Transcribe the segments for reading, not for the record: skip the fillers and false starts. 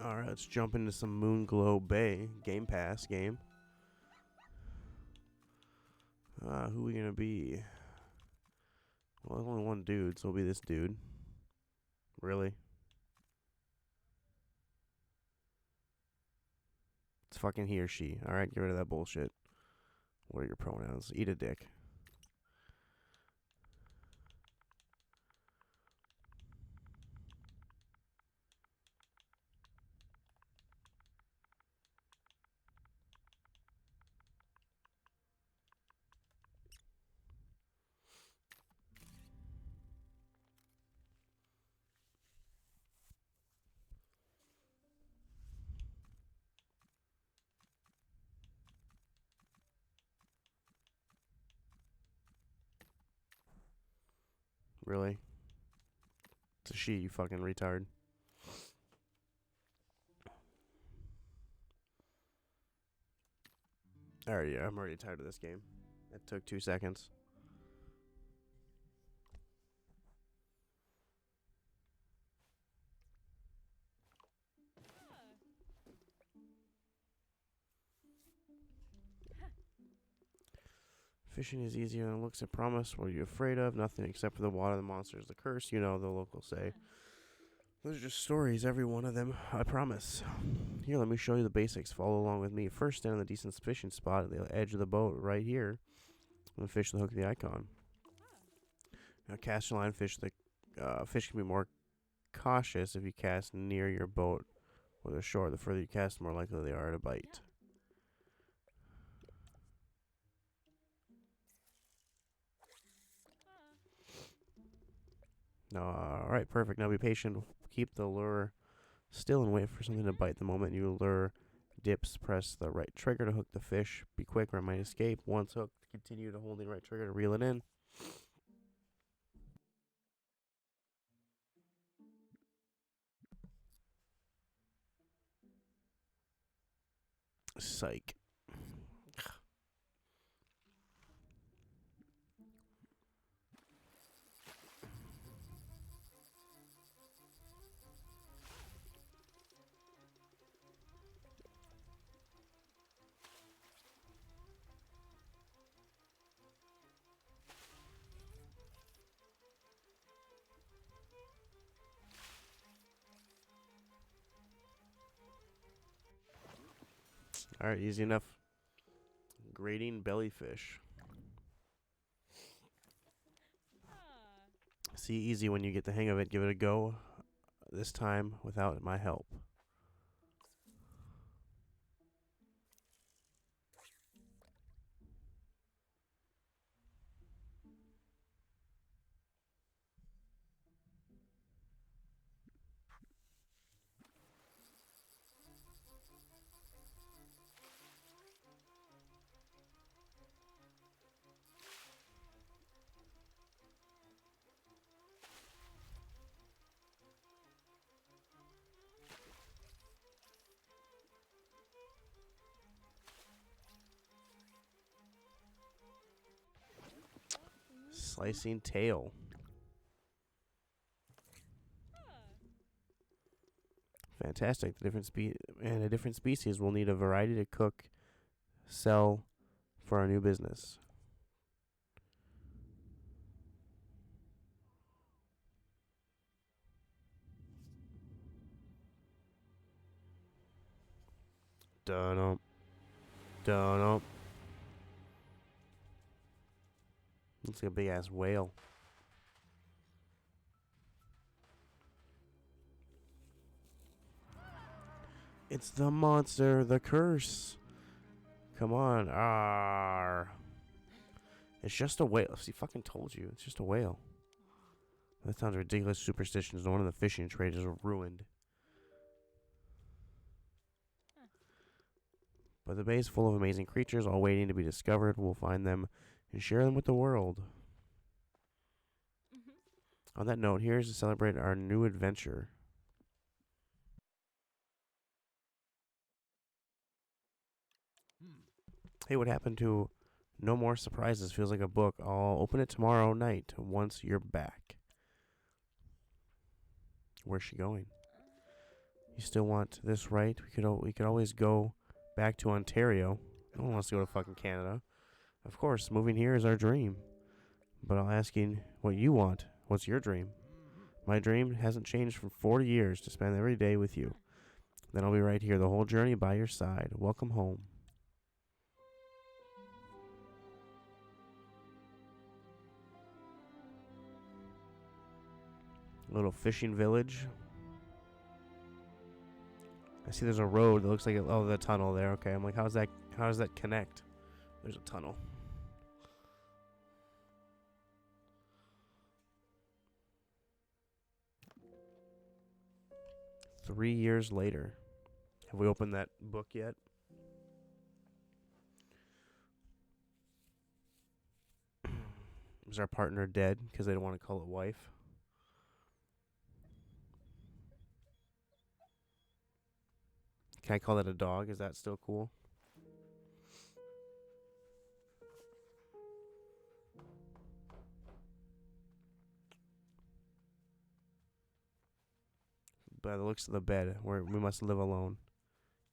Alright, let's jump into some Moonglow Bay Game Pass game. Who are we gonna be? Well, there's only one dude, so it'll be this dude. Really? It's fucking he or she. Alright, get rid of that bullshit. What are your pronouns? Eat a dick. Really? It's a she, you fucking retard. Alright, yeah, I'm already tired of this game. It took 2 seconds. Fishing is easier than it looks, I promise. What are you afraid of? Nothing except for the water. The monster is the curse. You know, the locals say. Those are just stories, every one of them, I promise. Here, let me show you the basics. Follow along with me. First, stand on the decent fishing spot at the edge of the boat right here. And fish the hook of the icon. Now, cast your line. Fish can be more cautious if you cast near your boat or the shore. The further you cast, the more likely they are to bite. Alright, perfect. Now be patient. Keep the lure still and wait for something to bite. The moment you lure dips, press the right trigger to hook the fish. Be quick or it might escape. Once hooked, continue to hold the right trigger to reel it in. Psych. Alright, easy enough. Grating bellyfish. See, easy when you get the hang of it. Give it a go. This time without my help. Slicing tail. Fantastic. A different species will need a variety to cook, sell for our new business. Dun-up. Dun-up. Looks like a big ass whale. It's the monster, the curse. Come on. Arr. It's just a whale. See, fucking told you. It's just a whale. That sounds ridiculous. Superstitions. No one in the fishing trade is ruined. But the bay is full of amazing creatures, all waiting to be discovered. We'll find them and share them with the world. On that note, here's to celebrate our new adventure. Hey, what happened to No More Surprises? Feels like a book. I'll open it tomorrow night once you're back. Where's she going? You still want this, right? We could always go back to Ontario. No one wants to go to fucking Canada. Of course, moving here is our dream. But I'm asking what you want. What's your dream? My dream hasn't changed for 40 years to spend every day with you. Then I'll be right here the whole journey by your side. Welcome home. A little fishing village. I see there's a road that looks like the tunnel there. Okay, I'm like, how does that connect? There's a tunnel. Three years later. Have we opened that book yet? Is our partner dead because they don't want to call it wife? Can I call that a dog? Is that still cool? By the looks of the bed, we must live alone.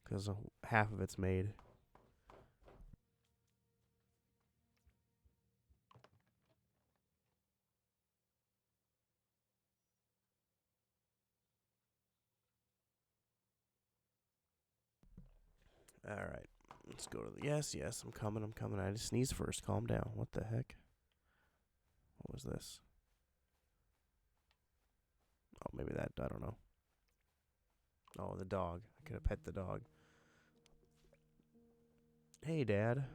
Because half of it's made. Alright. Let's go to the... Yes, I'm coming. I just sneeze first. Calm down. What the heck? What was this? Oh, maybe that... I don't know. Oh, the dog. I could have pet the dog. Hey, Dad.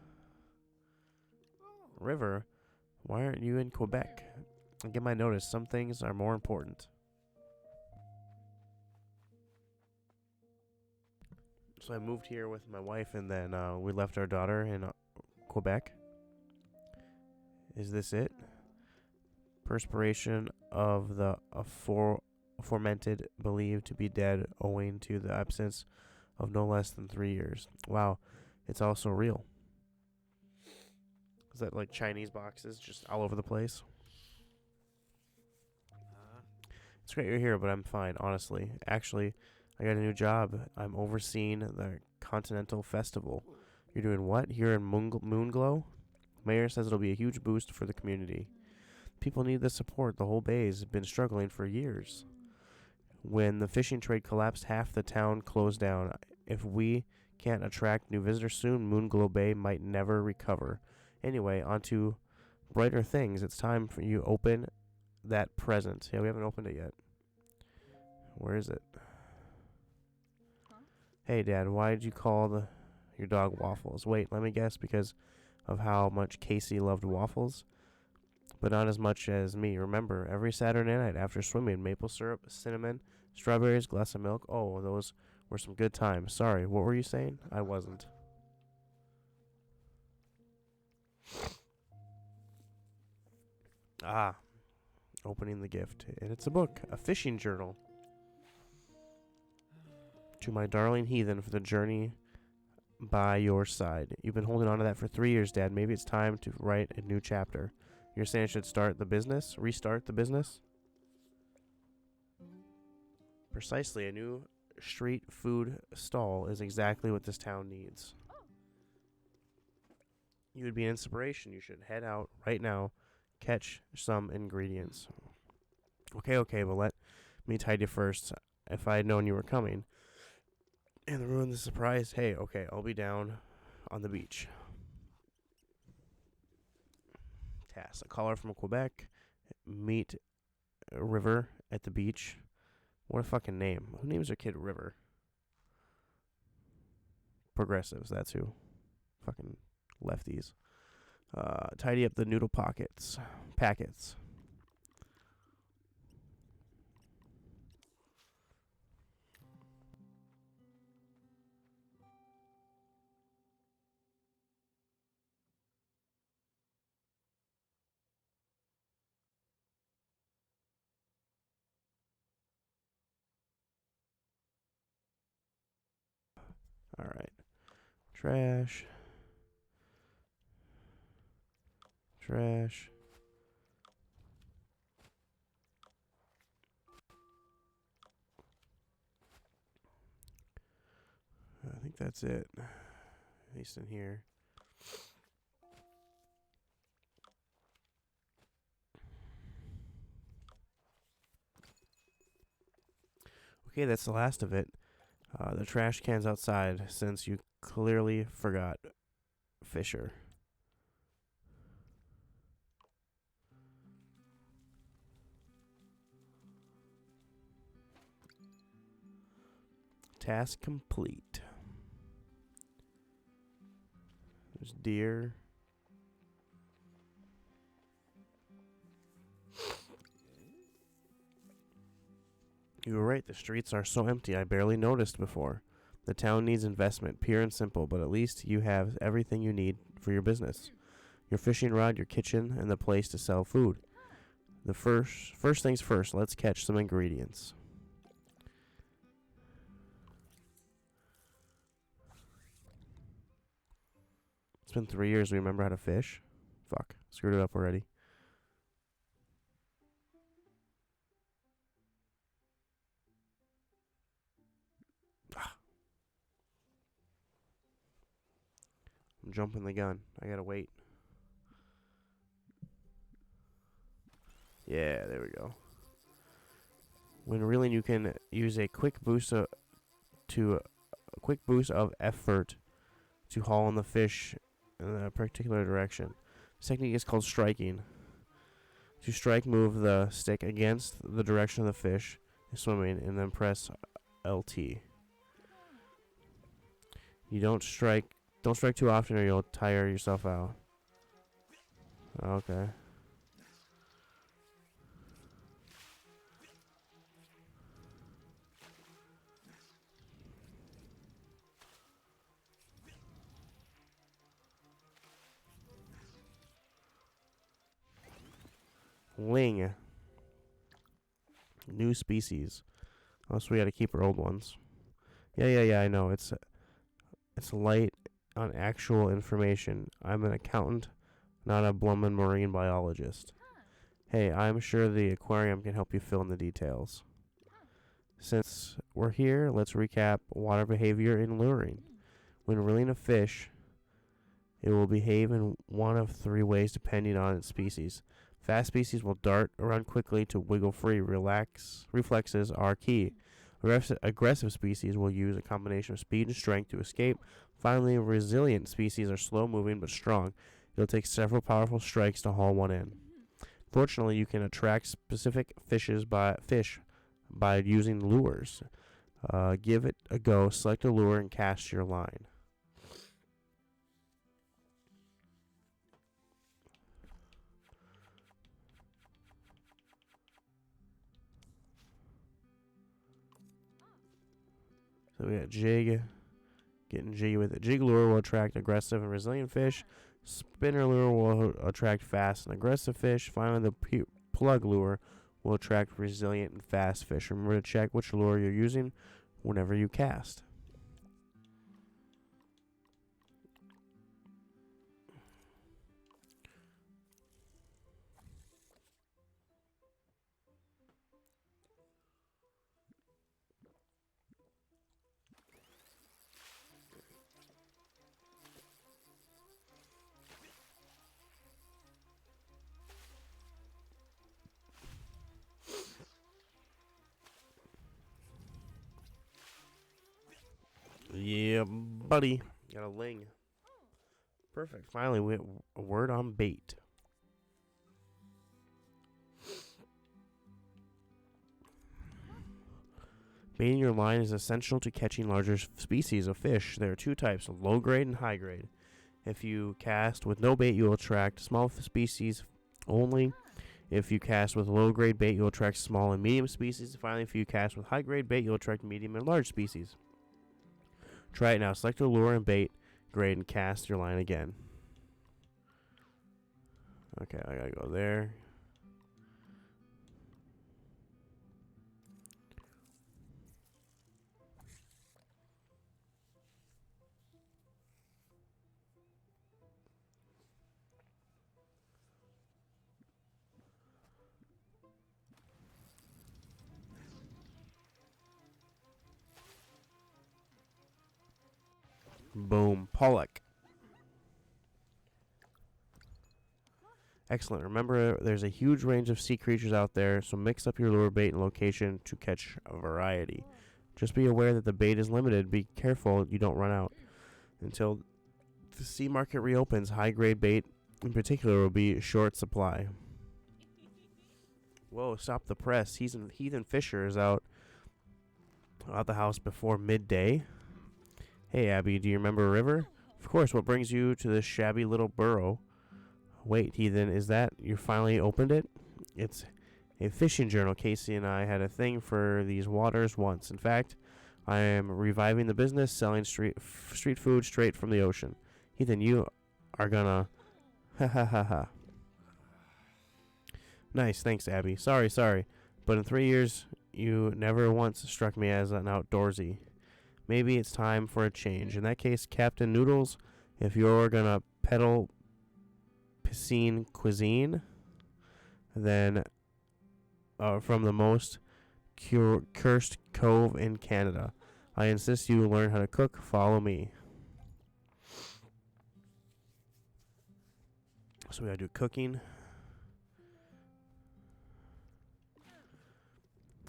River, why aren't you in Quebec? I get my notice. Some things are more important. So I moved here with my wife, and then we left our daughter in Quebec. Is this it? Perspiration of the aforementioned believed to be dead owing to the absence of no less than 3 years. Wow, it's also real. Is that like Chinese boxes just all over the place? It's great you're here, but I'm fine, honestly. Actually, I got a new job. I'm overseeing the Continental Festival. You're doing what? Here in Moonglow? Mayor says it'll be a huge boost for the community. People need the support. The whole bay has been struggling for years. When the fishing trade collapsed, half the town closed down. If we can't attract new visitors soon, Moonglow Bay might never recover. Anyway, on to brighter things. It's time for you to open that present. Yeah, we haven't opened it yet. Where is it? Hey, Dad, why did you call your dog Waffles? Wait, let me guess, because of how much Casey loved waffles? But not as much as me. Remember, every Saturday night after swimming, maple syrup, cinnamon, strawberries, glass of milk. Oh, those were some good times. Sorry, what were you saying? I wasn't. Ah, opening the gift. And it's a book, a fishing journal. To my darling heathen for the journey by your side. You've been holding on to that for 3 years, Dad. Maybe it's time to write a new chapter. You're saying I should start the business? Restart the business? Precisely. A new street food stall is exactly what this town needs. You would be an inspiration. You should head out right now, catch some ingredients. Okay, but let me tide you first. If I had known you were coming and ruin the surprise, hey, okay, I'll be down on the beach. Task. A caller from Quebec. Meet River at the beach. What a fucking name. Who names their kid River? Progressives, that's who. Fucking lefties. Tidy up the noodle packets. Alright. Trash. that's it. At least in here. Okay, that's the last of it. The trash can's outside since you clearly forgot Fisher. Task complete. There's deer. You were right, the streets are so empty I barely noticed before. The town needs investment, pure and simple, but at least you have everything you need for your business. Your fishing rod, your kitchen, and the place to sell food. The first things first, let's catch some ingredients. It's been 3 years, we remember how to fish? Fuck, screwed it up already. I'm jumping the gun. I gotta wait. Yeah, there we go. When reeling, you can use a quick boost of effort to haul in the fish in a particular direction. This technique is called striking. To strike, move the stick against the direction of the fish is swimming, and then press LT. You don't strike too often, or you'll tire yourself out. Okay. Ling. New species. Oh, so we gotta keep our old ones. Yeah, I know. It's light on actual information. I'm an accountant, not a blummin' marine biologist. Hey, I'm sure the aquarium can help you fill in the details. Since we're here, let's recap water behavior in luring. When reeling a fish, it will behave in one of 3 ways depending on its species. Fast species will dart around quickly to wiggle free. Reflexes are key. Aggressive species will use a combination of speed and strength to escape. Finally, resilient species are slow-moving but strong. It'll take several powerful strikes to haul one in. Fortunately, you can attract specific fish by using lures. Give it a go. Select a lure and cast your line. So we got jig, getting jiggy with it. Jig lure will attract aggressive and resilient fish. Spinner lure will attract fast and aggressive fish. Finally, the plug lure will attract resilient and fast fish. Remember to check which lure you're using whenever you cast. Yeah, buddy. Got a ling. Perfect. Finally, we have a word on bait. Baiting your line is essential to catching larger species of fish. There are 2 types, low grade and high grade. If you cast with no bait, you will attract small species only. If you cast with low grade bait, you'll attract small and medium species. Finally, if you cast with high grade bait, you'll attract medium and large species. Try it now. Select a lure and bait grade and cast your line again. Okay, I gotta go there. Boom. Pollock. Excellent. Remember, there's a huge range of sea creatures out there, so mix up your lure bait and location to catch a variety. Just be aware that the bait is limited. Be careful you don't run out. Until the sea market reopens, high-grade bait in particular will be short supply. Whoa, stop the press. Heathen Fisher is out the house before midday. Hey, Abby, do you remember a river? Of course, what brings you to this shabby little burrow? Wait, Heathen, is that you finally opened it? It's a fishing journal. Casey and I had a thing for these waters once. In fact, I am reviving the business, selling street food straight from the ocean. Heathen, you are gonna... Ha ha ha ha. Nice, thanks, Abby. Sorry. But in 3 years, you never once struck me as an outdoorsy. Maybe it's time for a change. In that case, Captain Noodles, if you're gonna peddle piscine cuisine, then from the most cursed cove in Canada, I insist you learn how to cook. Follow me. So we gotta do cooking.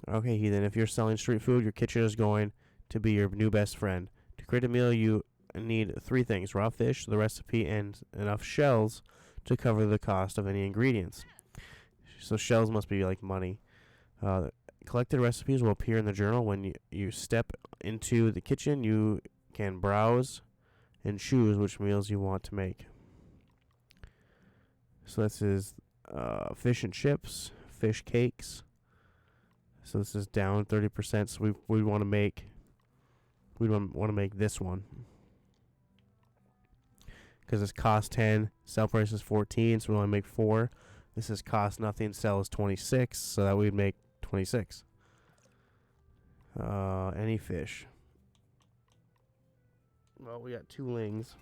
Okay, Heathen, if you're selling street food, your kitchen is going to be your new best friend. To create a meal, you need 3 things: raw fish, the recipe, and enough shells to cover the cost of any ingredients. So shells must be like money. Collected recipes will appear in the journal. When you step into the kitchen, you can browse and choose which meals you want to make. So this is fish and chips, fish cakes. So this is down 30%. So we want to make this one because it's cost 10, sell price is 14, so we only make 4. This is cost nothing, sell is 26, so that we'd make 26. Any fish. Well, we got 2 lings.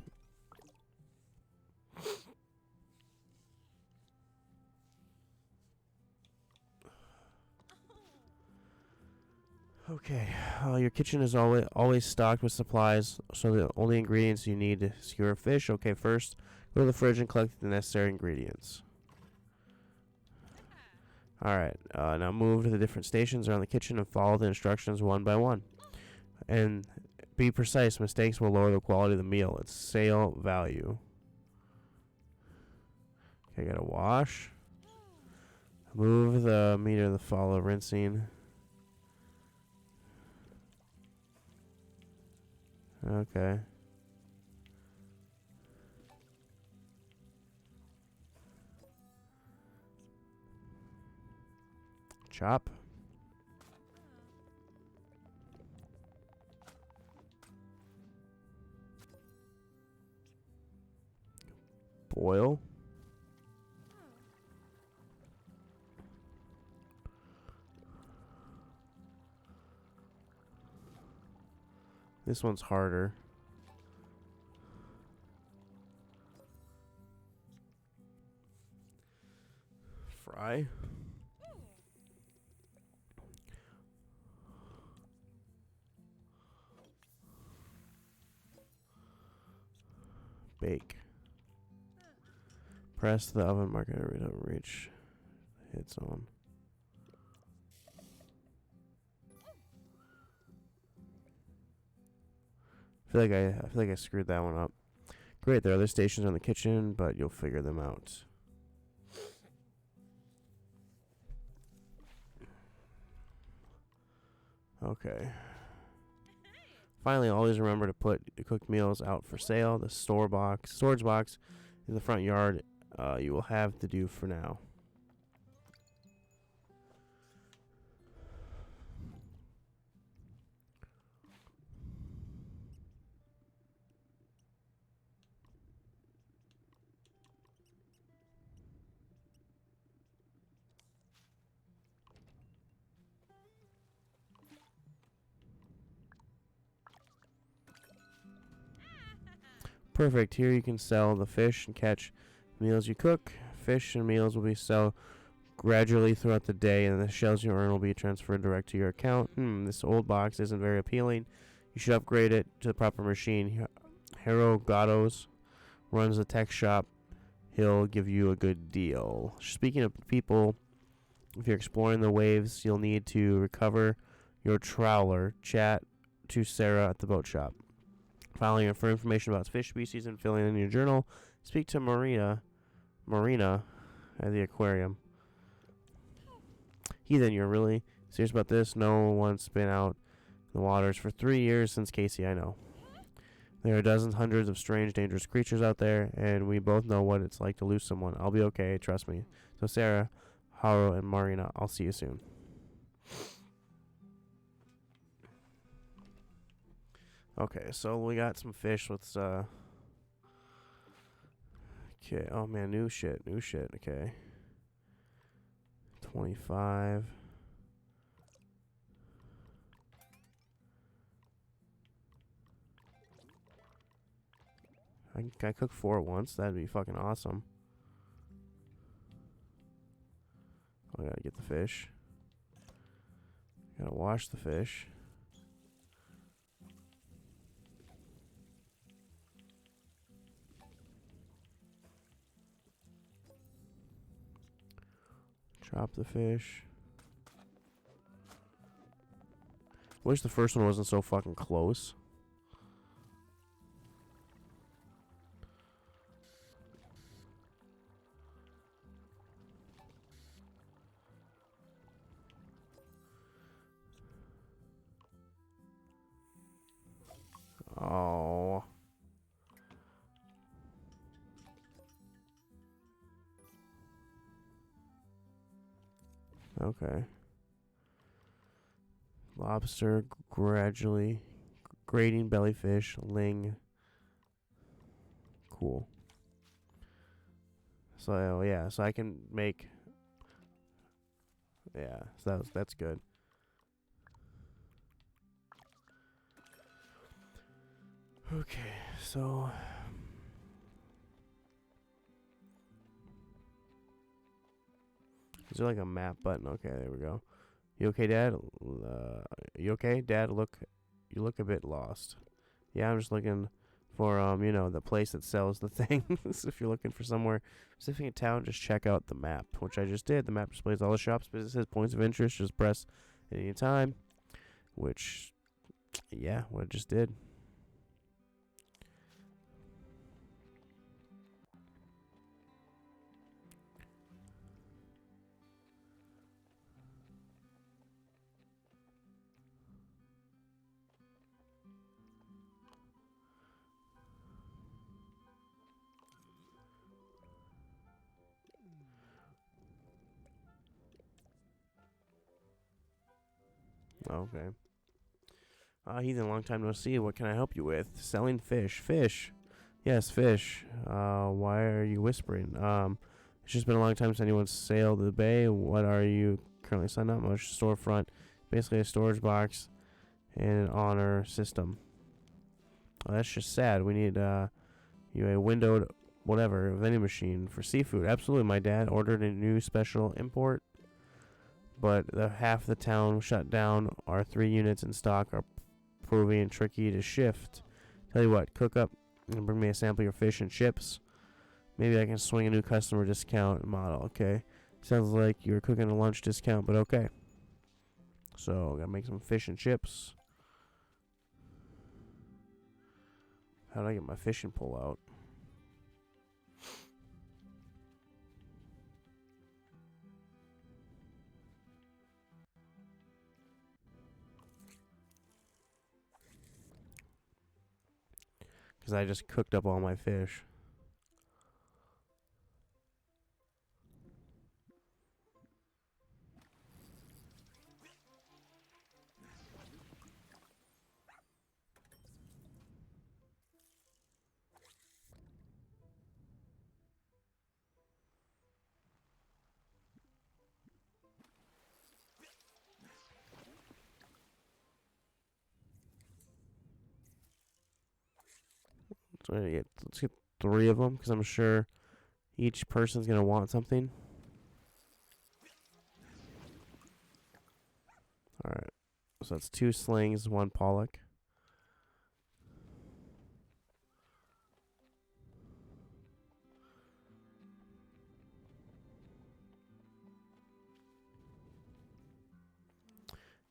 Okay, your kitchen is always stocked with supplies, so the only ingredients you need to skewer fish. Okay, first, go to the fridge and collect the necessary ingredients. Alright, now move to the different stations around the kitchen and follow the instructions one by one. And be precise, mistakes will lower the quality of the meal. It's sale value. Okay, gotta wash. Move the meter to the follow rinsing. Okay. Chop. Boil. This one's harder. Fry. Bake. Press the oven marker to reach hit zone. I feel like I screwed that one up. Great, there are other stations on the kitchen, but you'll figure them out. Okay. Finally, always remember to put the cooked meals out for sale. The storage box in the front yard, you will have to do for now. Perfect. Here you can sell the fish and catch meals you cook. Fish and meals will be sold gradually throughout the day, and the shells you earn will be transferred direct to your account. This old box isn't very appealing. You should upgrade it to the proper machine. Hero Gatos runs a tech shop. He'll give you a good deal. Speaking of people, if you're exploring the waves, you'll need to recover your trawler. Chat to Sarah at the boat shop. Filing for information about fish species and filling in your journal. Speak to Marina at the aquarium. Heathen, you're really serious about this? No one's been out in the waters for 3 years since Casey, I know. There are dozens, hundreds of strange, dangerous creatures out there, and we both know what it's like to lose someone. I'll be okay, trust me. So Sarah, Haru, and Marina, I'll see you soon. Okay, so we got some fish with, okay, oh man, new shit, okay. 25. Can I cook 4 at once? That'd be fucking awesome. I gotta get the fish. Gotta wash the fish. Chop the fish. Wish the first one wasn't so fucking close. Oh. Okay. Lobster, gradually. Grating bellyfish, ling. Cool. So, yeah, so I can make... Yeah, so that's good. Okay, so... Is there like a map button? Okay, there we go. You okay, Dad? You okay, Dad? You look a bit lost. Yeah, I'm just looking for you know, the place that sells the things. If you're looking for somewhere specific in town, just check out the map, which I just did. The map displays all the shops, businesses, points of interest. Just press at any time, which, yeah, what I just did. Okay. Heathen, long time no see. What can I help you with? Selling fish. Fish. Yes, fish. Why are you whispering? It's just been a long time since anyone's sailed the bay. What are you currently selling? Not much. Storefront. Basically a storage box and an honor system. Oh, that's just sad. We need, you a windowed whatever vending machine for seafood. Absolutely. My dad ordered a new special import, but half the town shut down. Our 3 units in stock are proving tricky to shift. Tell you what, cook up and bring me a sample of your fish and chips. Maybe I can swing a new customer discount model. Okay. Sounds like you're cooking a lunch discount, but okay. So, gotta make some fish and chips. How do I get my fishing pole out? Because I just cooked up all my fish. So let's get 3 of them, because I'm sure each person's going to want something. Alright. So that's 2 slings, 1 pollock.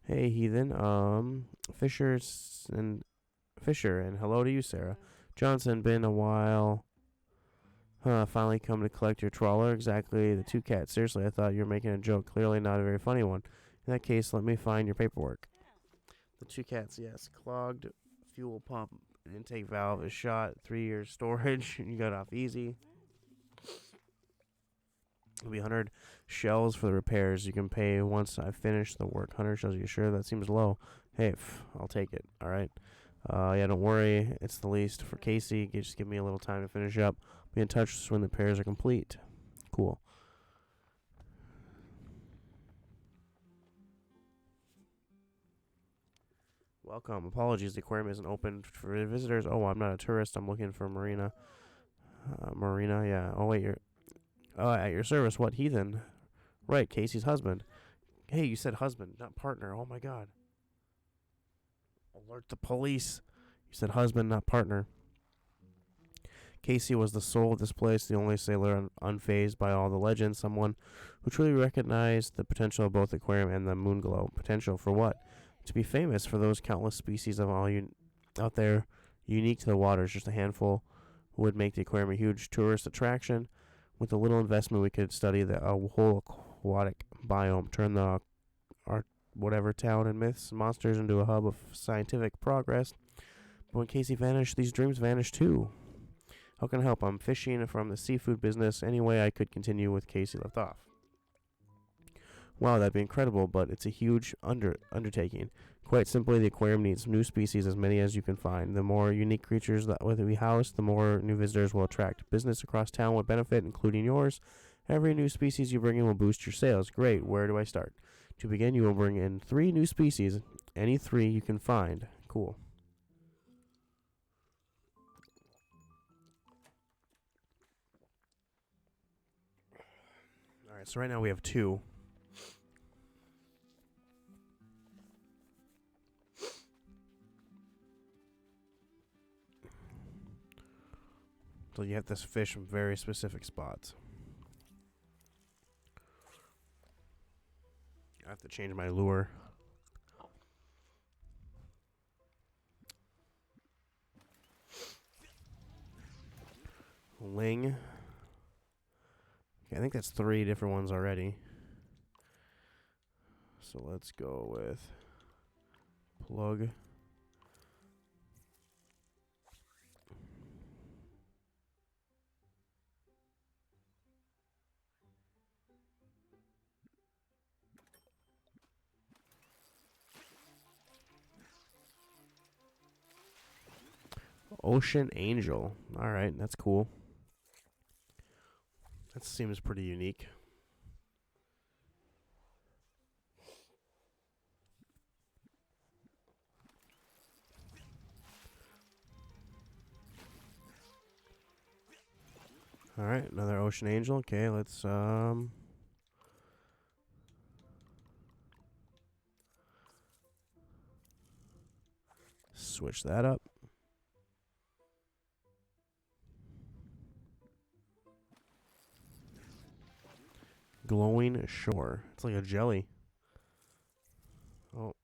Hey, heathen. And Fisher, and hello to you, Sarah. Johnson, been a while. Huh, finally come to collect your trawler. Exactly, the two cats. Seriously, I thought you were making a joke. Clearly not a very funny one. In that case, let me find your paperwork. The two cats, yes. Clogged fuel pump intake valve is shot. 3 years storage. You got off easy. It'll be 100 shells for the repairs. You can pay once I finish the work. 100 shells, you sure? That seems low. Hey, I'll take it. All right. Yeah, don't worry. It's the least for Casey. Just give me a little time to finish up. Be in touch when the repairs are complete. Cool. Welcome. Apologies, the aquarium isn't open for visitors. Oh, I'm not a tourist. I'm looking for Marina. Marina, yeah. Oh, wait, you're... Oh, at your service. What heathen? Right, Casey's husband. Hey, you said husband, not partner. Oh, my God. Alert the police. You said husband, not partner. Casey was the soul of this place, the only sailor unfazed by all the legends, someone who truly recognized the potential of both the aquarium and the Moonglow. Potential for what? To be famous for those countless species of all out there, unique to the waters. Just a handful would make the aquarium a huge tourist attraction. With a little investment, we could study the whole aquatic biome, turn the our whatever town and myths, monsters into a hub of scientific progress. But when Casey vanished, these dreams vanished too. How can I help? I'm fishing from the seafood business. Any way I could continue with Casey left off. Wow, that'd be incredible, but it's a huge undertaking. Quite simply, the aquarium needs new species, as many as you can find. The more unique creatures that we house, the more new visitors will attract. Business across town will benefit, including yours. Every new species you bring in will boost your sales. Great, where do I start? To begin, you will bring in 3 new species, any 3 you can find. Cool. Alright, so right now we have 2. So you have to fish from very specific spots. I have to change my lure. Ling. Okay, I think that's 3 different ones already. So let's go with plug. Ocean Angel. Alright, that's cool. That seems pretty unique. Alright, another Ocean Angel. Okay, let's switch that up. Glowing Shore. It's like a jelly. Oh.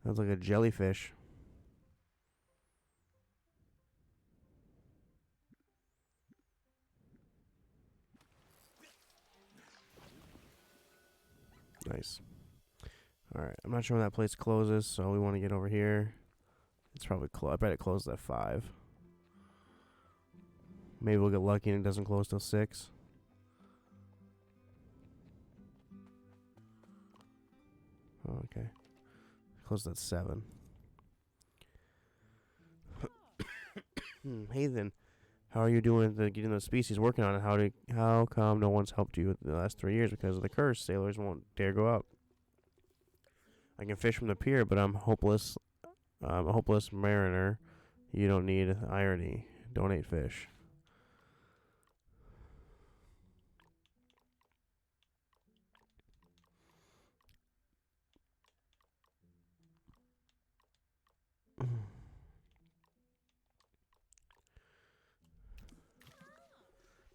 That's like a jellyfish. Nice. Alright, I'm not sure when that place closes, so we want to get over here. It's probably I bet it closed at 5. Maybe we'll get lucky and it doesn't close till 6. Oh, okay. Closed at 7. Hey then, how are you doing with getting those species working on it? How come no one's helped you the last 3 years? Because of the curse, sailors won't dare go out. I can fish from the pier, but I'm hopeless. A hopeless mariner. You don't need irony. Donate fish.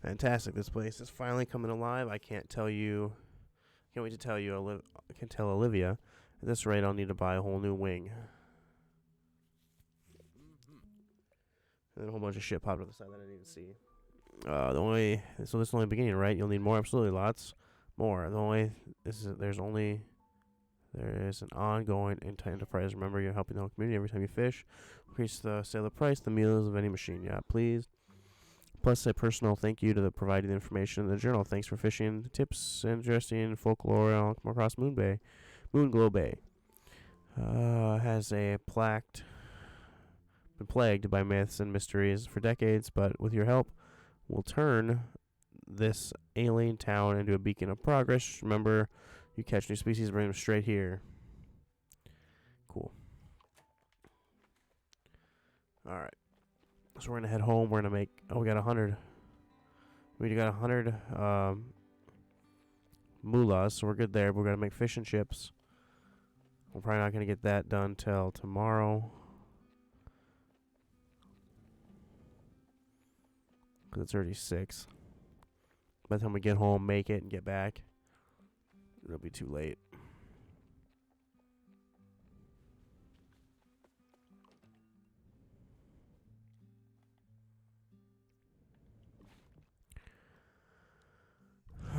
Fantastic. This place is finally coming alive. I can't wait to tell you. I can tell Olivia. At this rate, I'll need to buy a whole new wing. And then a whole bunch of shit popped up the side that I didn't even see. So this is only the beginning, right? You'll need more, absolutely lots more. There is an ongoing enterprise. Remember, you're helping the whole community every time you fish. Increase the sale price, the meals of any machine. Yeah, please. Plus, a personal thank you to the providing the information in the journal. Thanks for fishing tips, interesting folklore all across Moonglow Bay. Has been plagued by myths and mysteries for decades, but with your help, we'll turn this alien town into a beacon of progress. Remember, you catch new species, bring them straight here. Cool. Alright. So we're going to head home. We're going to make... Oh, we got 100. We got 100 moolahs, so we're good there. We're going to make fish and chips. We're probably not going to get that done till tomorrow. Because it's already 6. By the time we get home, make it, and get back, it'll be too late.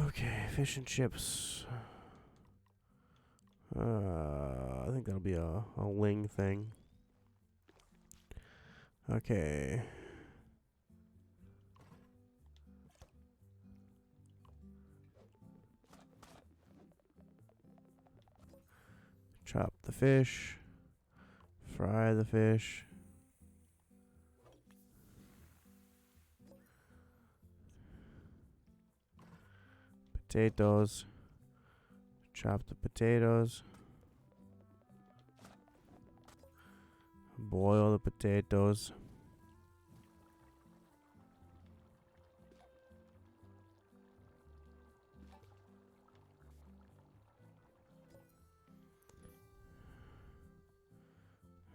Okay, fish and chips. I think that'll be a wing thing. Okay. Chop the fish. Fry the fish. Potatoes. Chop the potatoes. Boil the potatoes.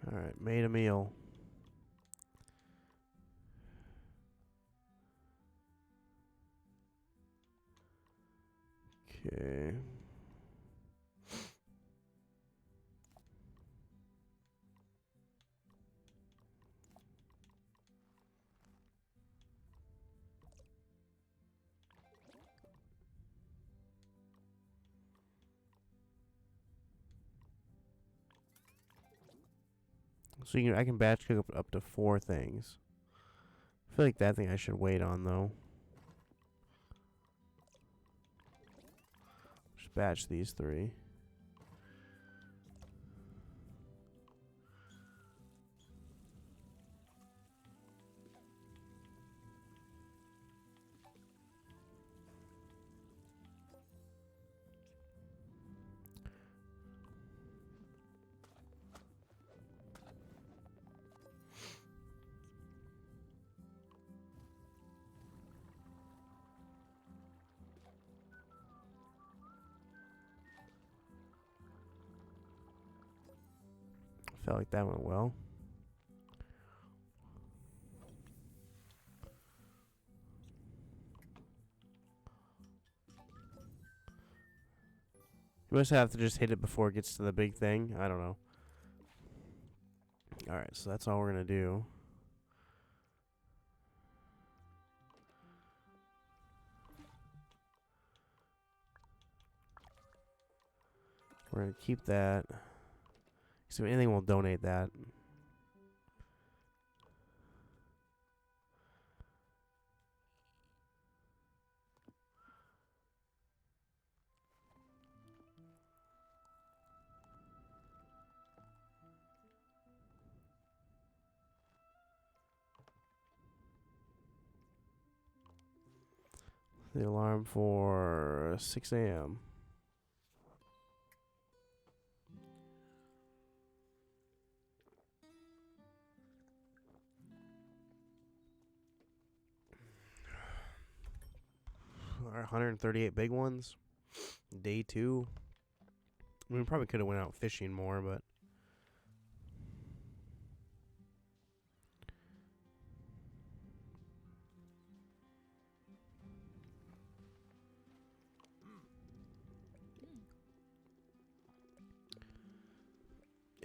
Alright, made a meal. Okay. So I can batch cook up to 4 things. I feel like that thing I should wait on though. Just batch these 3. Felt like that went well. You must have to just hit it before it gets to the big thing. I don't know. Alright, so that's all we're going to do. We're going to keep that. So if anything, we'll donate that. The alarm for 6 a.m. Our 138 big ones. Day 2. I mean, we probably could have went out fishing more, but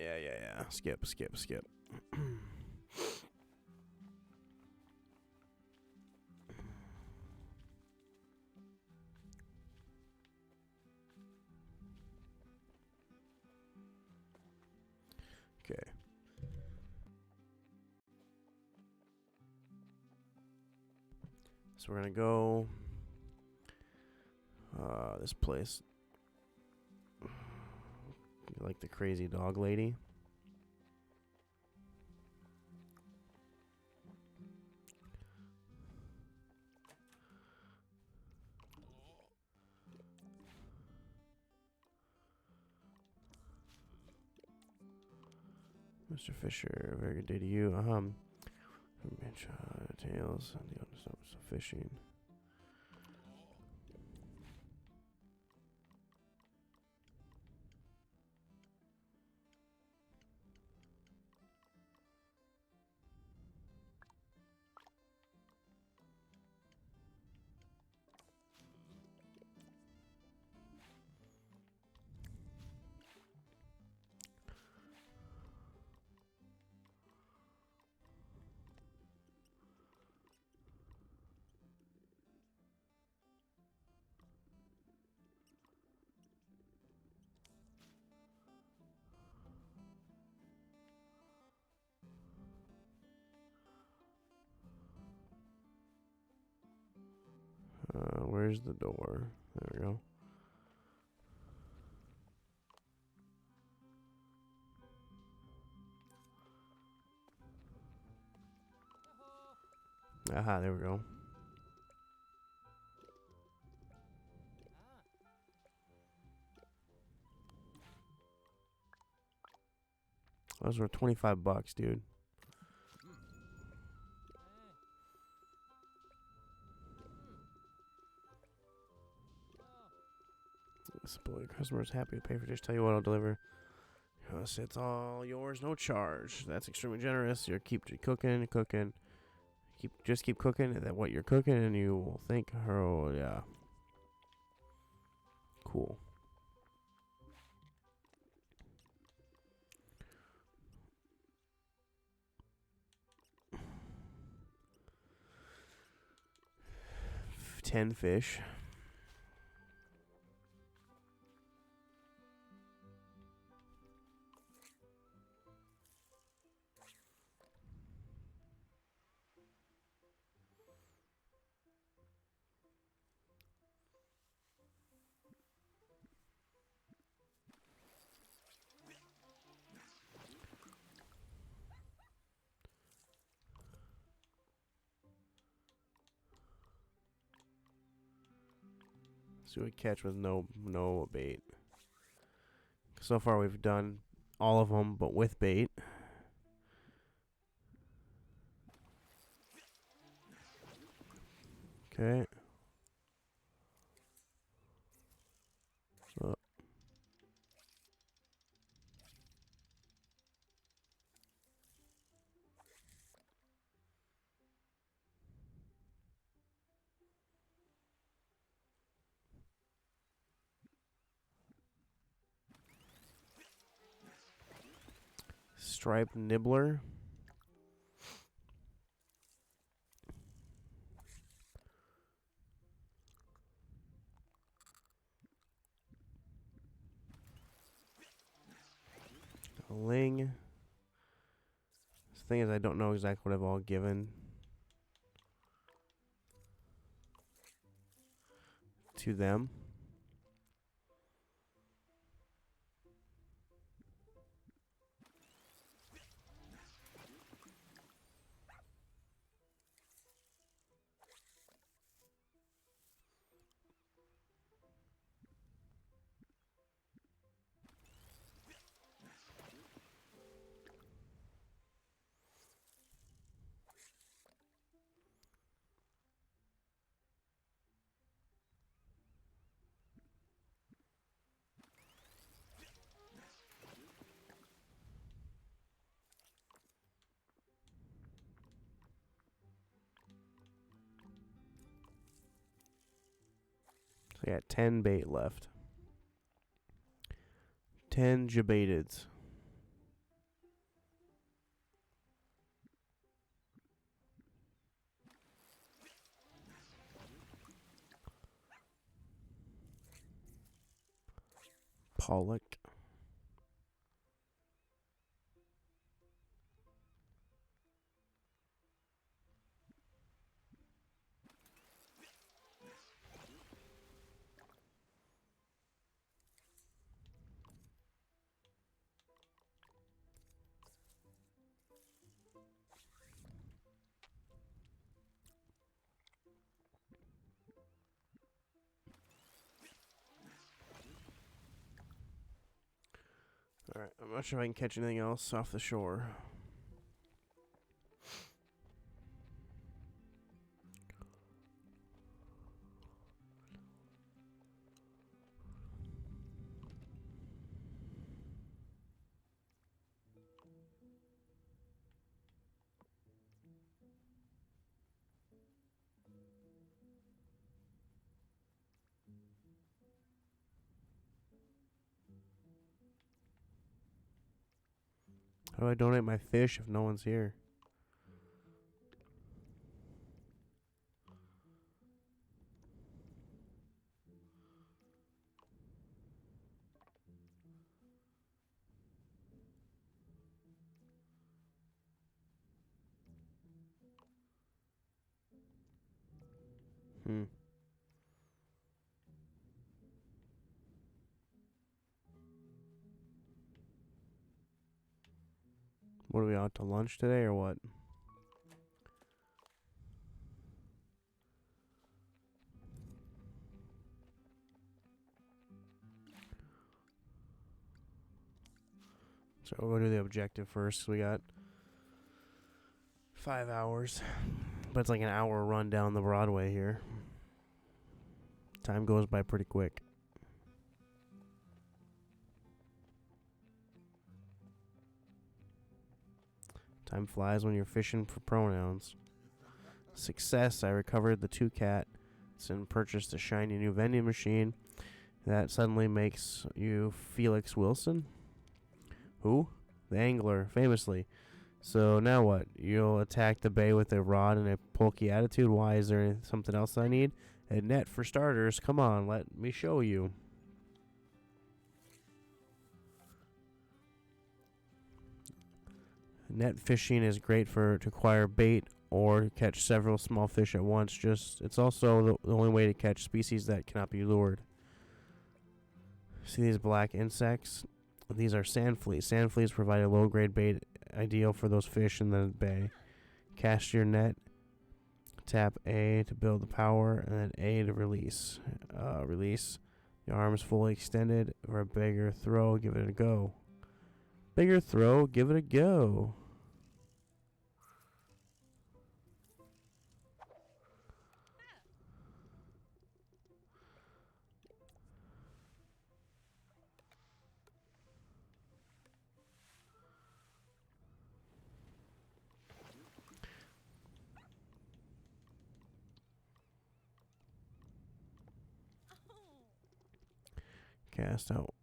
Yeah. Skip. Okay. So we're gonna go this place. Like the crazy dog lady. Mr. Fisher, very good day to you. Tails and the other stuff is fishing. Where's the door? There we go. Aha, there we go. Those were $25, dude. Simple. Your customer's happy to pay for dish. Tell you what, I'll deliver. It's all yours, no charge. That's extremely generous. You keep cooking. Just keep cooking at what you're cooking, and you will think, oh yeah, cool. $10 fish. So we catch with no bait. So far we've done all of them, but with bait. Okay. So striped nibbler. A ling. The thing is, I don't know exactly what I've all given to them. So I got 10 bait left. 10 jabaiteds. Pollock. Alright, I'm not sure if I can catch anything else off the shore. How do I donate my fish if no one's here? Hmm. What are we out to lunch today or what? So we'll go do the objective first. We got 5 hours. But it's like an hour run down the Broadway here. Time goes by pretty quick. Time flies when you're fishing for pronouns. Success. I recovered the 2 cats and purchased a shiny new vending machine. That suddenly makes you Felix Wilson. Who? The angler, famously. So now what? You'll attack the bay with a rod and a pokey attitude? Why? Is there something else I need? A net for starters. Come on, let me show you. Net fishing is great to acquire bait or catch several small fish at once. It's also the only way to catch species that cannot be lured. See these black insects? These are sand fleas. Sand fleas provide a low-grade bait ideal for those fish in the bay. Cast your net. Tap A to build the power, and then A to release. Release. The arms fully extended. For a bigger throw, give it a go. Bigger throw, give it a go. Cast out.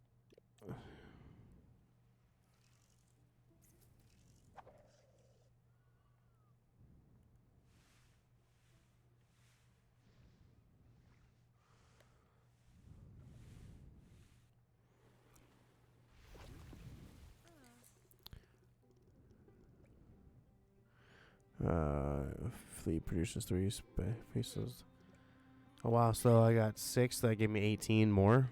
Fleet produces 3 pieces. Oh wow, so I got 6, that gave me 18 more.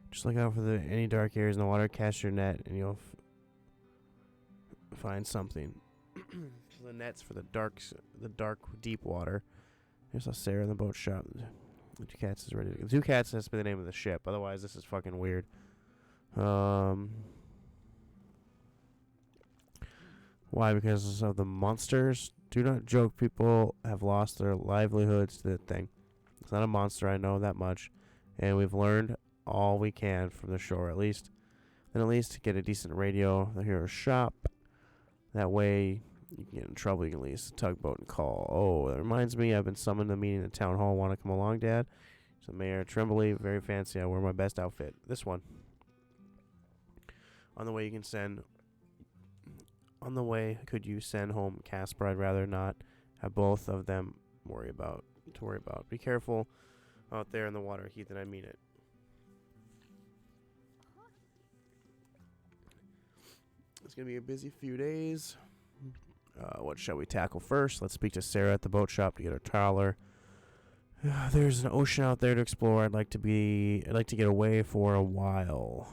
Just look out for any dark areas in the water, cast your net, and you'll find something. So the net's for the dark, deep water. There's a Sarah in the boat shop. The 2 cats is ready to go. The 2 cats has to be the name of the ship, otherwise this is fucking weird. Why? Because of the monsters? Do not joke, people have lost their livelihoods to the thing. It's not a monster, I know that much. And we've learned all we can from the shore, at least. Then at least get a decent radio, the hero shop. That way you can get in trouble, you can lease a tugboat and call. Oh, that reminds me, I've been summoned to a meeting in the town hall. Want to come along, Dad? So Mayor Tremblay, very fancy. I wear my best outfit. This one. On the way you can send... On the way, could you send home Casper? I'd rather not have both of them to worry about. Be careful out there in the water, Heath, and I mean it. It's going to be a busy few days. What shall we tackle first? Let's speak to Sarah at the boat shop to get her trawler. There's an ocean out there to explore. I'd like to get away for a while.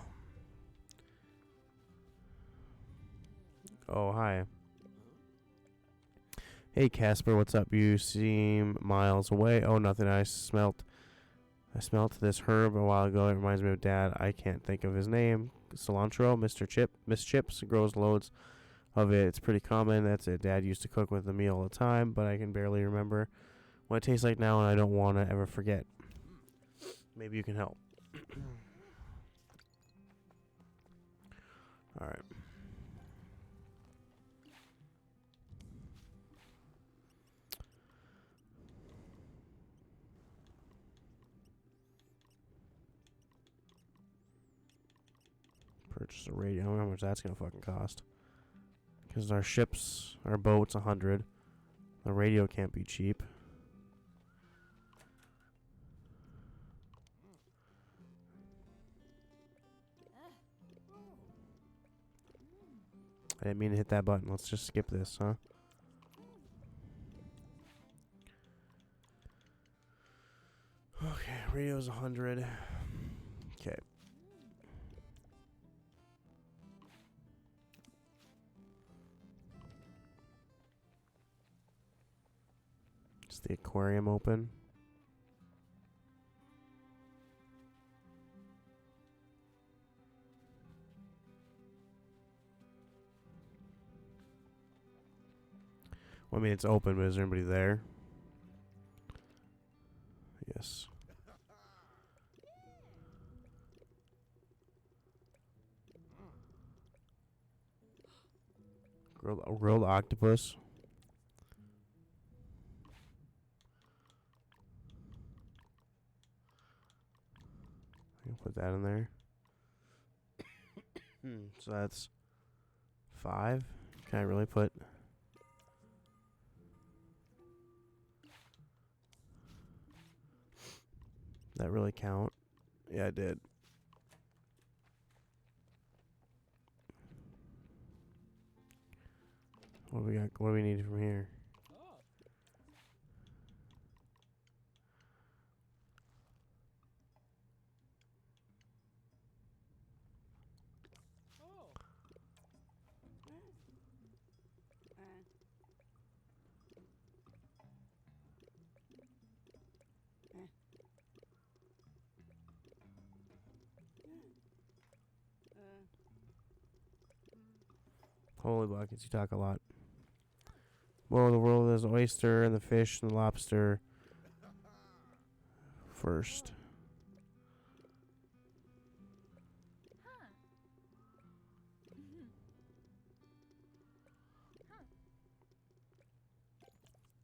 Oh, hi. Hey, Casper, what's up? You seem miles away. Oh, nothing. I smelt this herb a while ago. It reminds me of Dad. I can't think of his name. Cilantro, Miss Chips grows loads of it. It's pretty common. That's it. Dad used to cook with the meal all the time, but I can barely remember what it tastes like now, and I don't want to ever forget. Maybe you can help. All right. Purchase a radio. I don't know how much that's gonna fucking cost. Because our boat's 100. The radio can't be cheap. I didn't mean to hit that button. Let's just skip this, huh? Okay, radio's 100. Okay. Is the aquarium open? Well, I mean, it's open, but is there anybody there? Yes. Grilled octopus. I can put that in there. So that's 5. Can I really put... That really count? Yeah, I did. What do we got? What do we need from here? Holy buckets, you talk a lot. Well, the world is the oyster and the fish and the lobster first.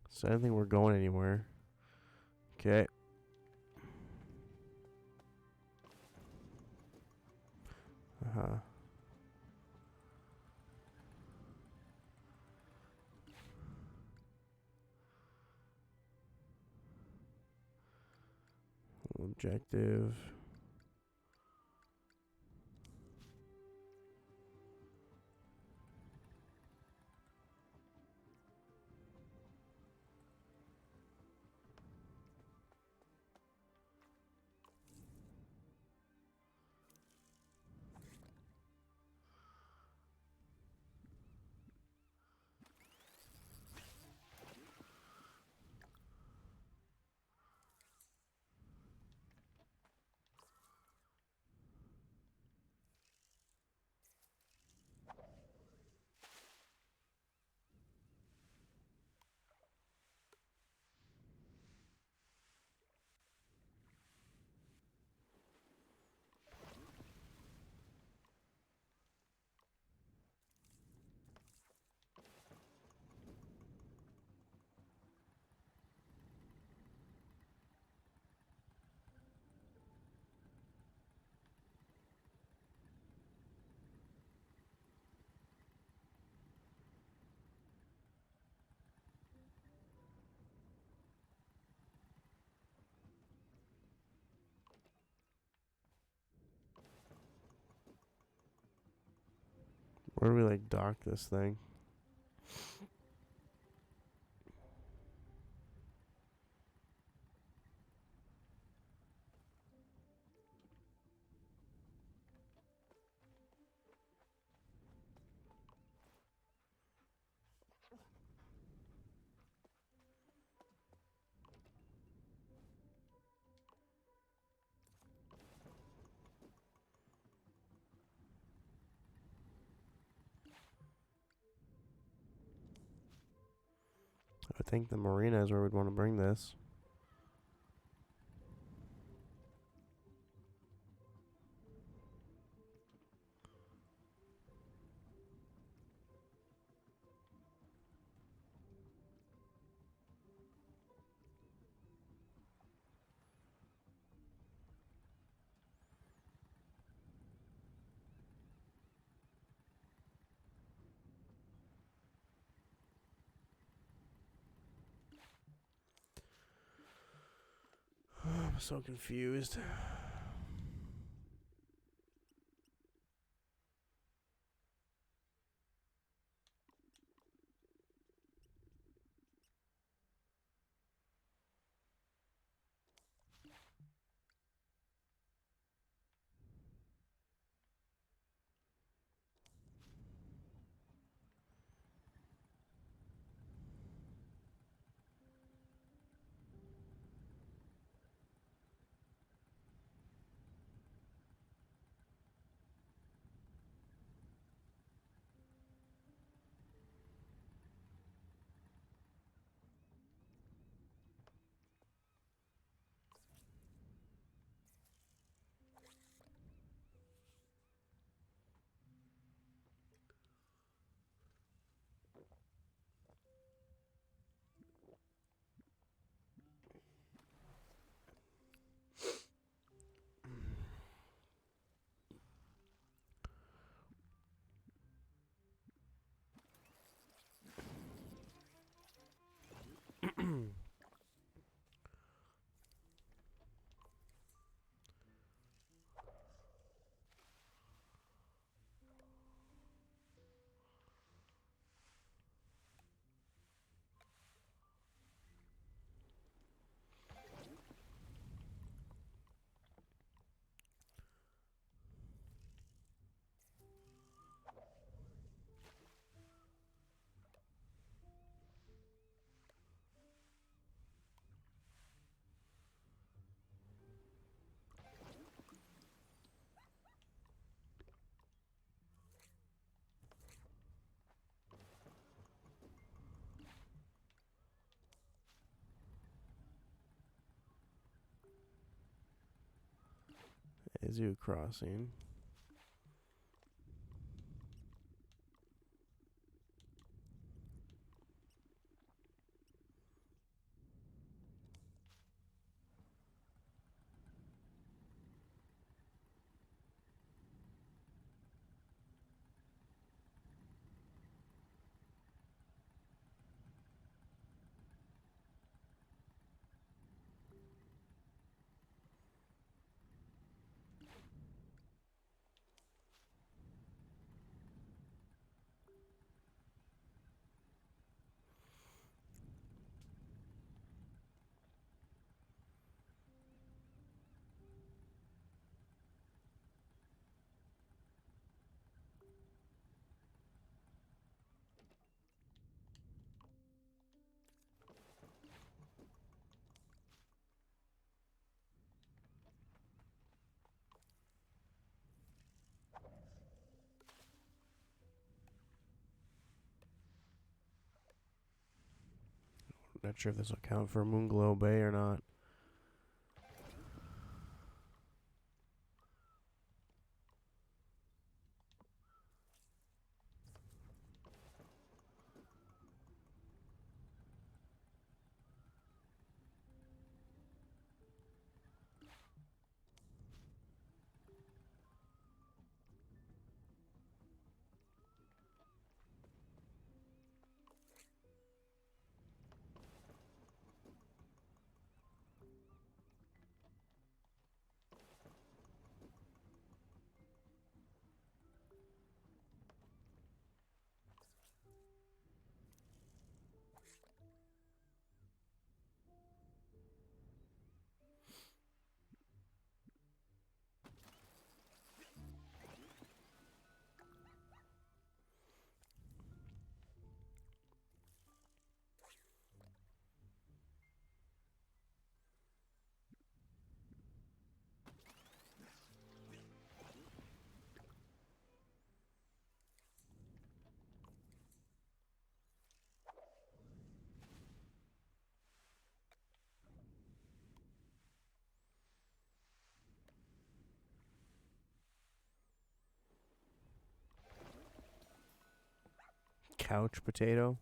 So I don't think we're going anywhere. Okay. Uh-huh. Objective. Where do we like dock this thing? I think the marina is where we'd want to bring this. I'm so confused. Izu Crossing. Not sure if this will count for Moonglow Bay or not. couch potato.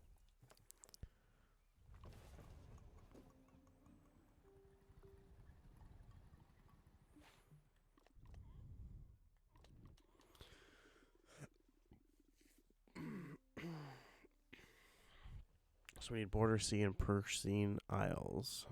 So we need border C and Persine Isles.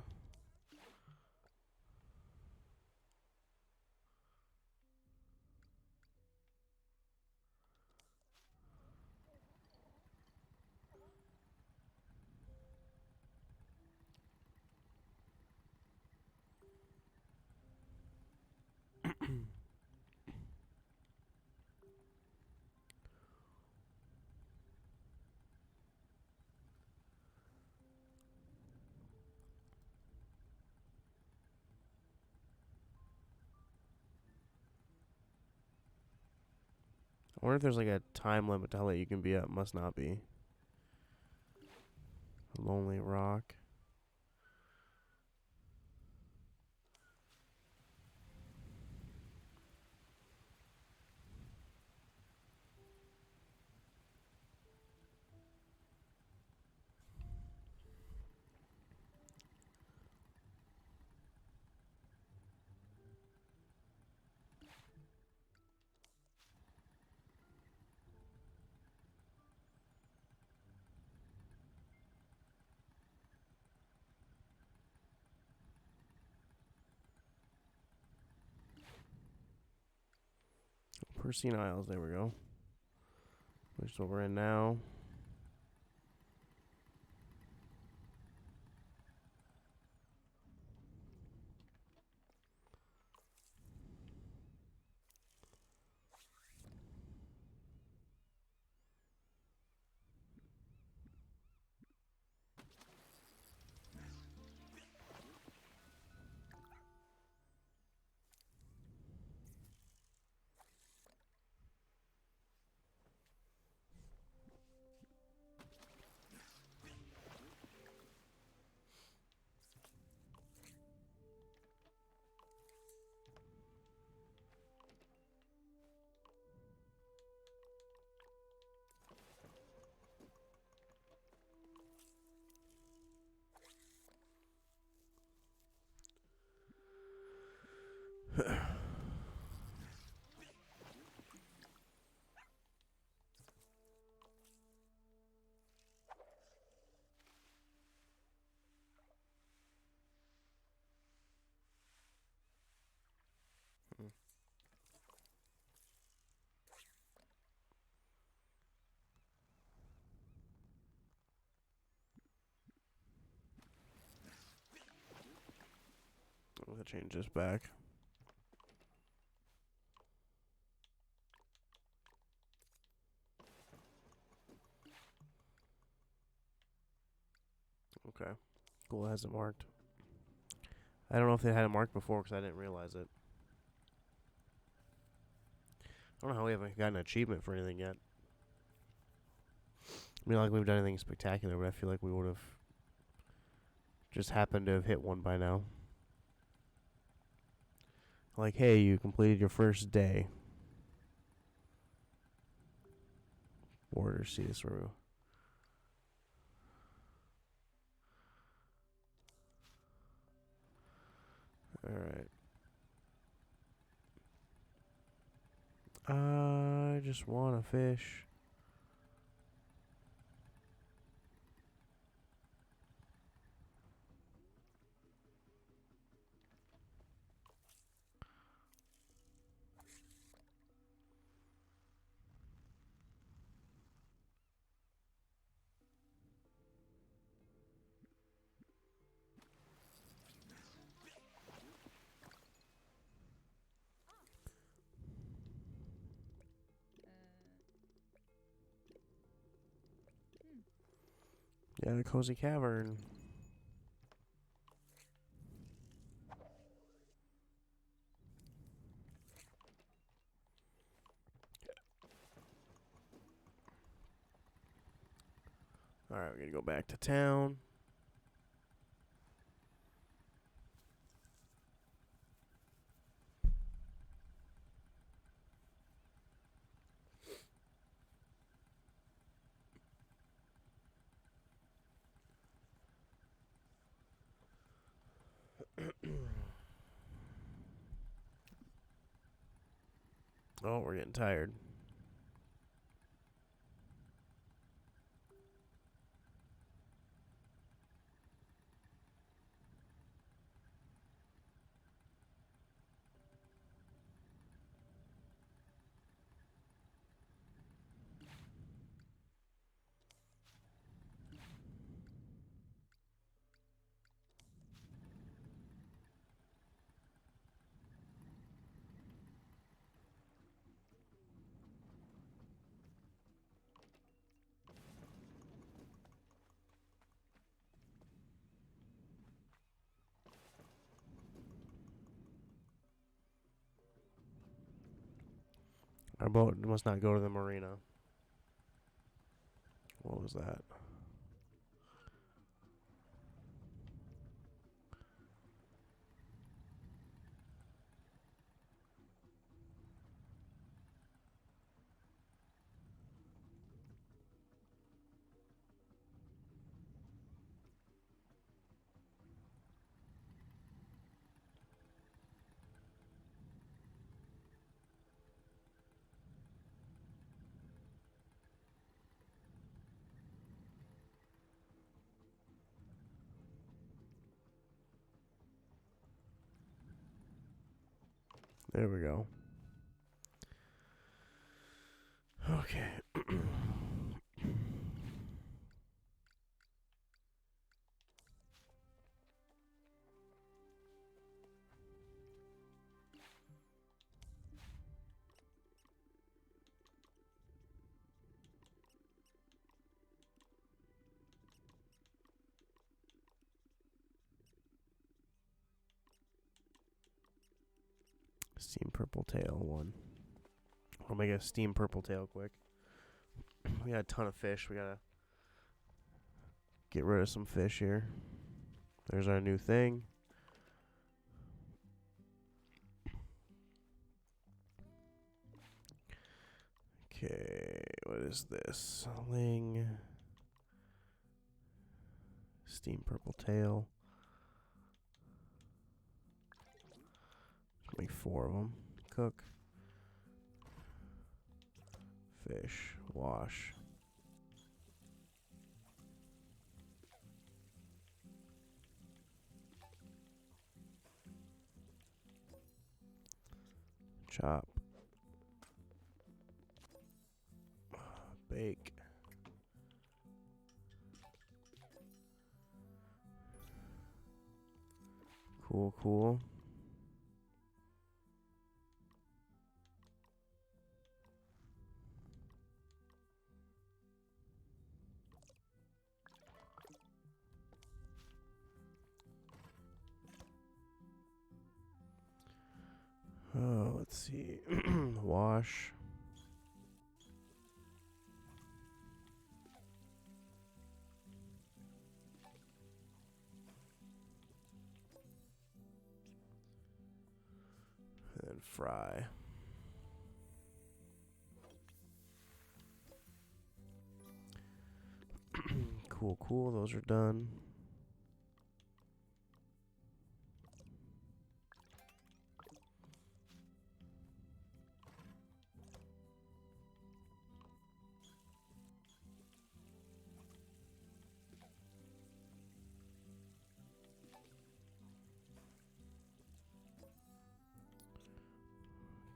I wonder if there's like a time limit to how late you can be up. Must not be. Lonely Rock. Persine Isles, there we go. Which is what we're in now. I'm gonna change this back. Okay. Cool, it has it marked. I don't know if they had it marked before because I didn't realize it. I don't know how we haven't gotten an achievement for anything yet. I mean, like we've done anything spectacular, but I feel like we would have just happened to have hit one by now. Like, hey, you completed your first day. Border C is through. Alright. I just want to fish. Yeah, the cozy cavern. Alright, we're gonna go back to town. Oh, we're getting tired. Our boat must not go to the marina. What was that? There we go. Okay. Steam purple tail one. I'll make a steam purple tail quick. We got a ton of fish. We gotta get rid of some fish here. There's our new thing. Okay, what is this? Ling. Steam purple tail. Make 4 of them. Cook. Fish. Wash. Chop. Bake. Cool, cool. Oh, let's see. Wash. And then fry. Cool, cool. Those are done.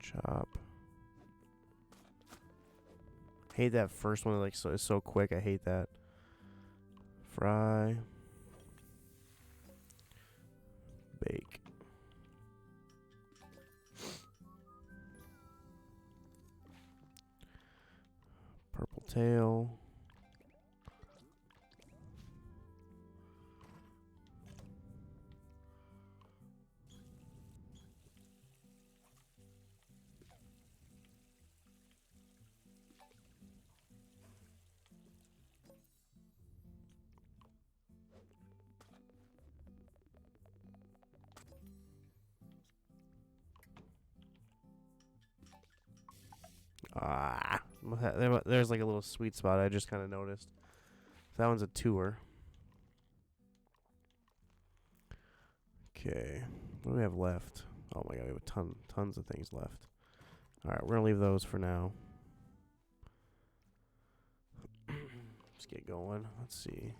Chop. Hate that first one. Like, so it's so quick. I hate that. Fry. Bake. Purple tail. Ah, there's like a little sweet spot I just kind of noticed. That one's a 2-er. Okay, what do we have left? Oh my god, we have tons of things left. Alright, we're gonna leave those for now. Let's get going. Let's see.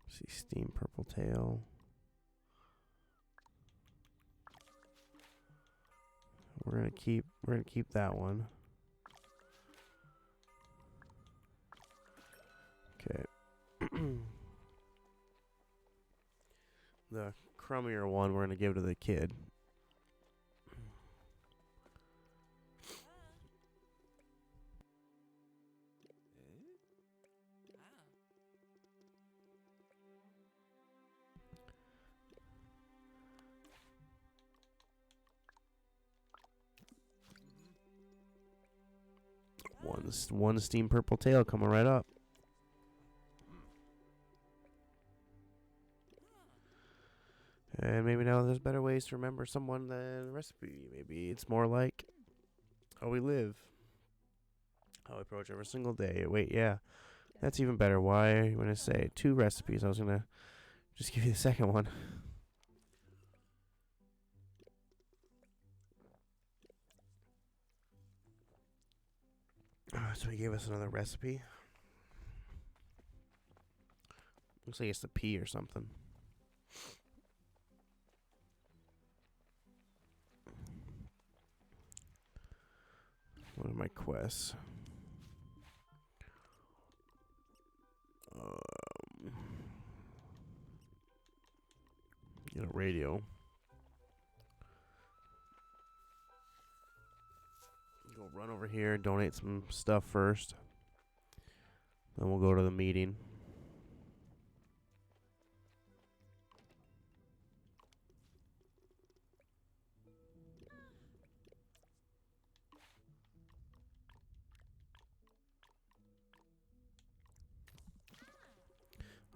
See, steam purple tail. We're gonna keep that one. Okay. The crummier one we're gonna give to the kid. One steam purple tail coming right up. And maybe now there's better ways to remember someone than recipe. Maybe it's more like how we live, how we approach every single day. Wait, yeah, that's even better. Why are you going to say 2 recipes? I was going to just give you the second one. So he gave us another recipe. Looks like it's the P or something. What are my quests? Get a radio. Go run over here, donate some stuff first. Then we'll go to the meeting.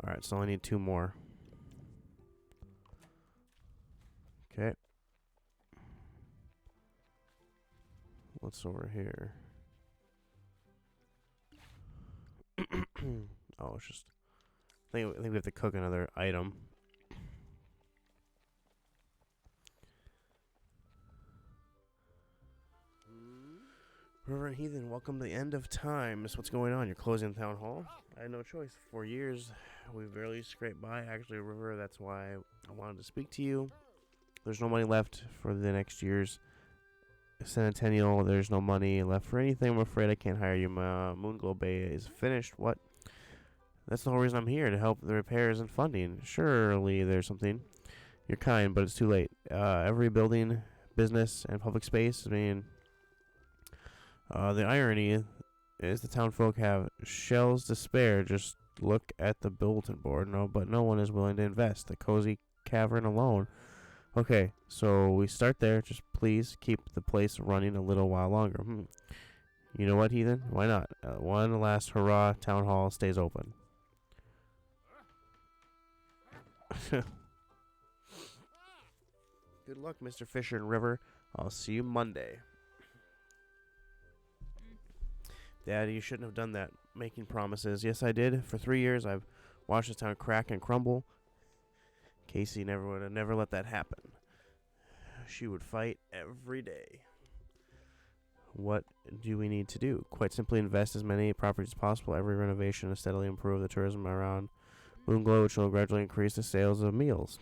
Alright, so I need 2 more. Okay. What's over here? Oh, it's just... I think we have to cook another item. Reverend Heathen, welcome to the end of time. That's what's going on. You're closing the town hall? I had no choice. For years, we barely scraped by. Actually, River, that's why I wanted to speak to you. There's no money left for the next year's Centennial. There's no money left for anything. I'm afraid I can't hire you. My Moonglow Bay is finished. What? That's the whole reason I'm here, to help the repairs and funding. Surely there's something. You're kind, but it's too late. Every building, business, and public space, the irony is the townfolk have shells to spare. Just look at the bulletin board. But no one is willing to invest. The cozy cavern alone. Okay, so we start there. Just please keep the place running a little while longer. You know what, Heathen? Why not? One last hurrah. Town hall stays open. Good luck, Mr. Fisher and River. I'll see you Monday. Daddy, you shouldn't have done that, making promises. Yes, I did. For 3 years, I've watched this town crack and crumble. Casey would have never let that happen. She would fight every day. What do we need to do? Quite simply invest as many properties as possible. Every renovation to steadily improve the tourism around Moonglow, which will gradually increase the sales of meals.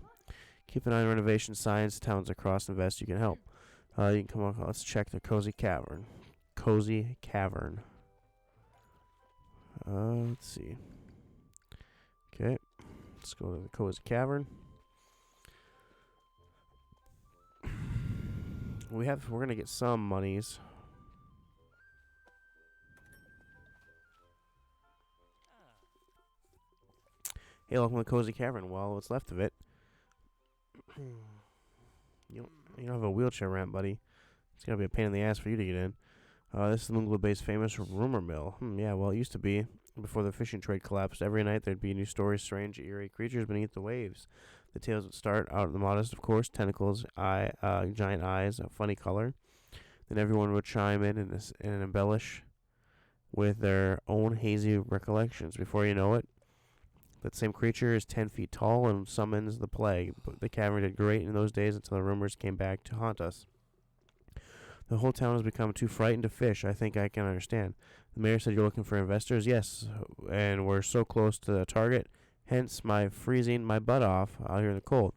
Keep an eye on renovation signs. Towns across invest. You can help. You can come on. Let's check the cozy cavern. Cozy cavern. Let's see. Okay, let's go to the cozy cavern. We're gonna get some monies. Hey, welcome to the cozy cavern. Well, what's left of it. You don't have a wheelchair ramp, buddy. It's gonna be a pain in the ass for you to get in. This is the Moonglow Bay's famous rumor mill. Yeah, well, it used to be. Before the fishing trade collapsed, every night there'd be new stories, strange, eerie creatures beneath the waves. The tales would start out the modest, of course, tentacles, giant eyes, a funny color. Then everyone would chime in and embellish. with their own hazy recollections. Before you know it, that same creature is 10 feet tall and summons the plague. But the cavern did great in those days until the rumors came back to haunt us. The whole town has become too frightened to fish. I think I can understand. The mayor said you're looking for investors. Yes, and we're so close to the target. Hence my freezing my butt off out here in the cold.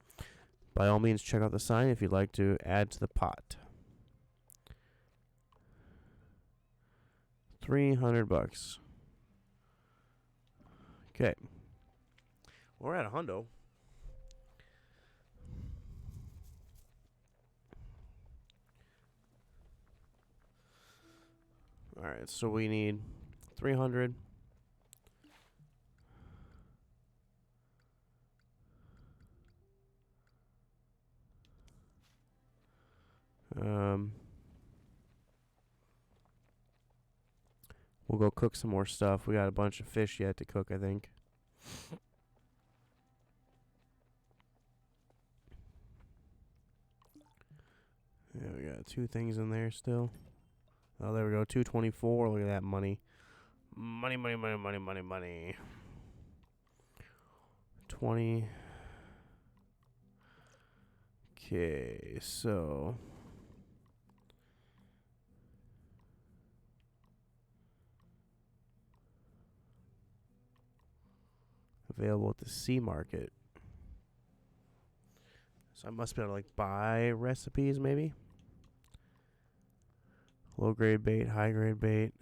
By all means, check out the sign if you'd like to add to the pot. $300. Okay. We're at a hundo. Alright, so we need 300. We'll go cook some more stuff. We got a bunch of fish yet to cook, I think. Yeah, we got 2 things in there still. Oh, there we go. 224. Look at that money. Money, money, money, money, money, money. 20. Okay, so available at the sea market. So I must be able to like buy recipes maybe. Low grade bait, high grade bait.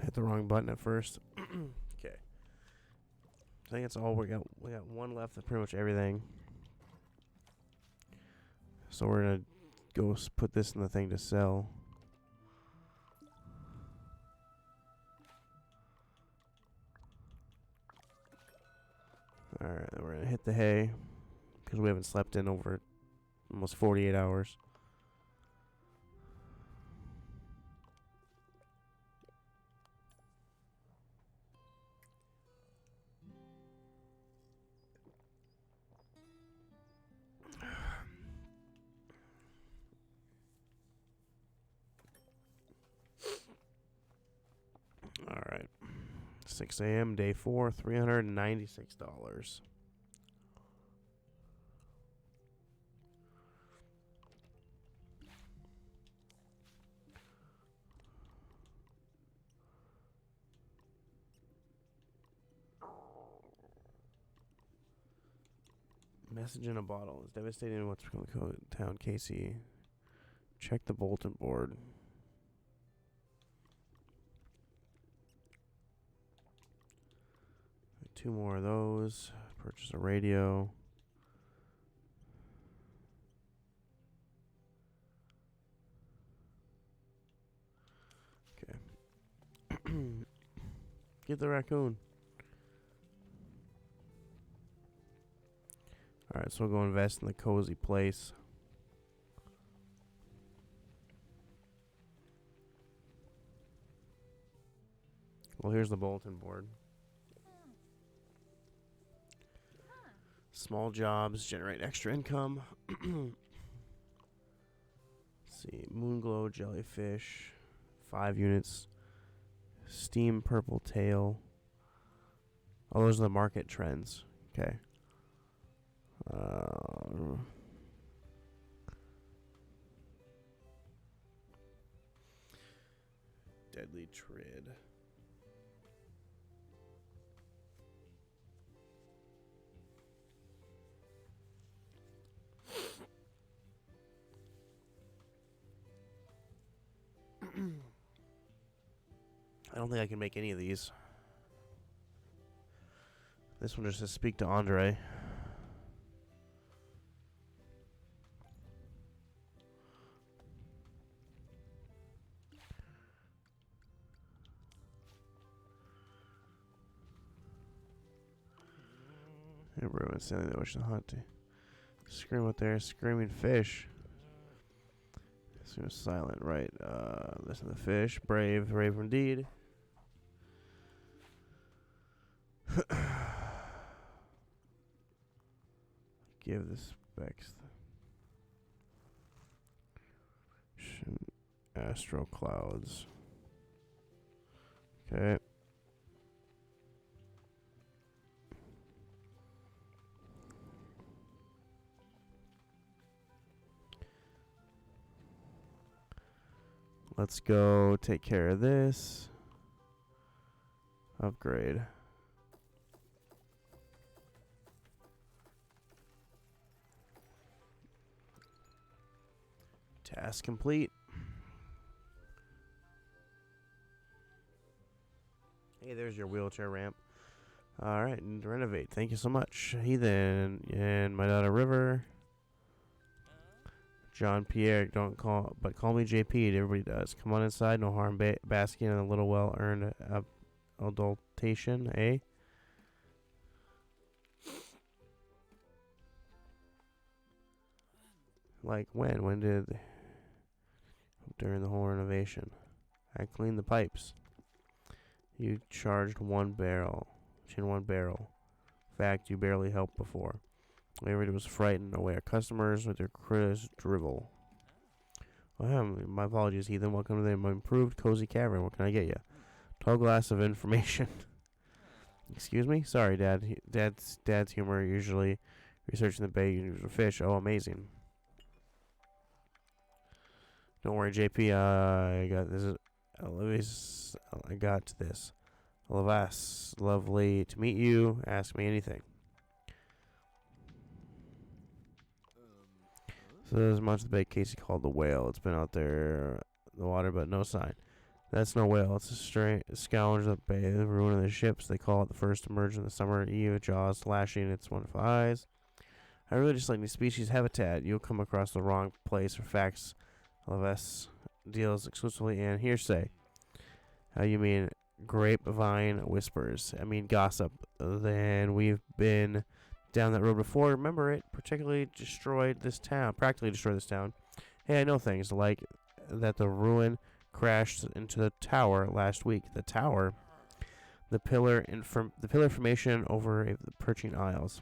Hit the wrong button at first. Okay. I think that's all we got. We got one left of pretty much everything. So we're gonna go put this in the thing to sell. Alright, then we're gonna hit the hay because we haven't slept in over almost 48 hours. Alright. 6 a.m. day 4, $396. Message in a bottle is devastating. What's going to go town, Casey? Check the bulletin board. Two more of those. Purchase a radio. Okay. Get the raccoon. Alright, so we'll go invest in the cozy place. Well, here's the bulletin board. Small jobs generate extra income. Let's see. Moonglow jellyfish. 5 units. Steam purple tail. Oh, those are the market trends. Okay. Deadly Trid. I don't think I can make any of these. This one just says speak to Andre. Everyone standing there wishing hunting. Scream out there, screaming fish. This was silent, right? Listen to the fish. Brave, brave indeed. Give the specs. Astro clouds. Okay. Let's go take care of this. Upgrade. Task complete. Hey, there's your wheelchair ramp. Alright, and renovate. Thank you so much. Heathen and my daughter River. John Pierre, don't call, but call me JP. Everybody does. Come on inside. No harm basking in a little well-earned adultation, eh? Like when? When did? During the whole renovation. I cleaned the pipes. You charged one barrel. In fact, you barely helped before. Everybody was frightened away. Our customers with their critters drivel. Well, my apologies, Heathen. Welcome to the improved cozy cavern. What can I get you? Tall glass of information. Excuse me? Sorry, Dad. Dad's humor usually researching the bay usual fish. Oh, amazing. Don't worry, JP. I got this. I got this. Lavas, lovely to meet you. Ask me anything. So there's much of the bait Casey called the whale. It's been out there in the water, but no sign. That's no whale. It's a scourge of the bay, the ruin of the ships. They call it the first to emerge in the summer. Eve, jaws slashing its wonderful eyes. I really dislike the species habitat. You'll come across the wrong place for facts. Laves deals exclusively in hearsay. How you mean grapevine whispers? I mean gossip. Then we've been down that road before. Remember it? Practically destroyed this town. Hey, I know things like that. The ruin crashed into the tower last week. The tower, the pillar formation over the perching isles,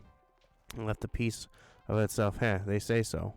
and left a piece of itself. They say so.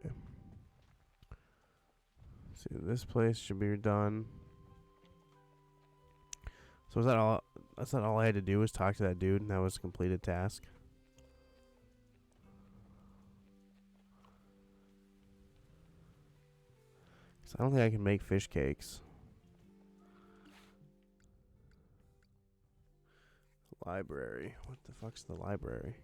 Okay. See, this place should be done. So is that all? That's not all I had to do was talk to that dude, and that was a completed task. I don't think I can make fish cakes. Library. What the fuck's the library?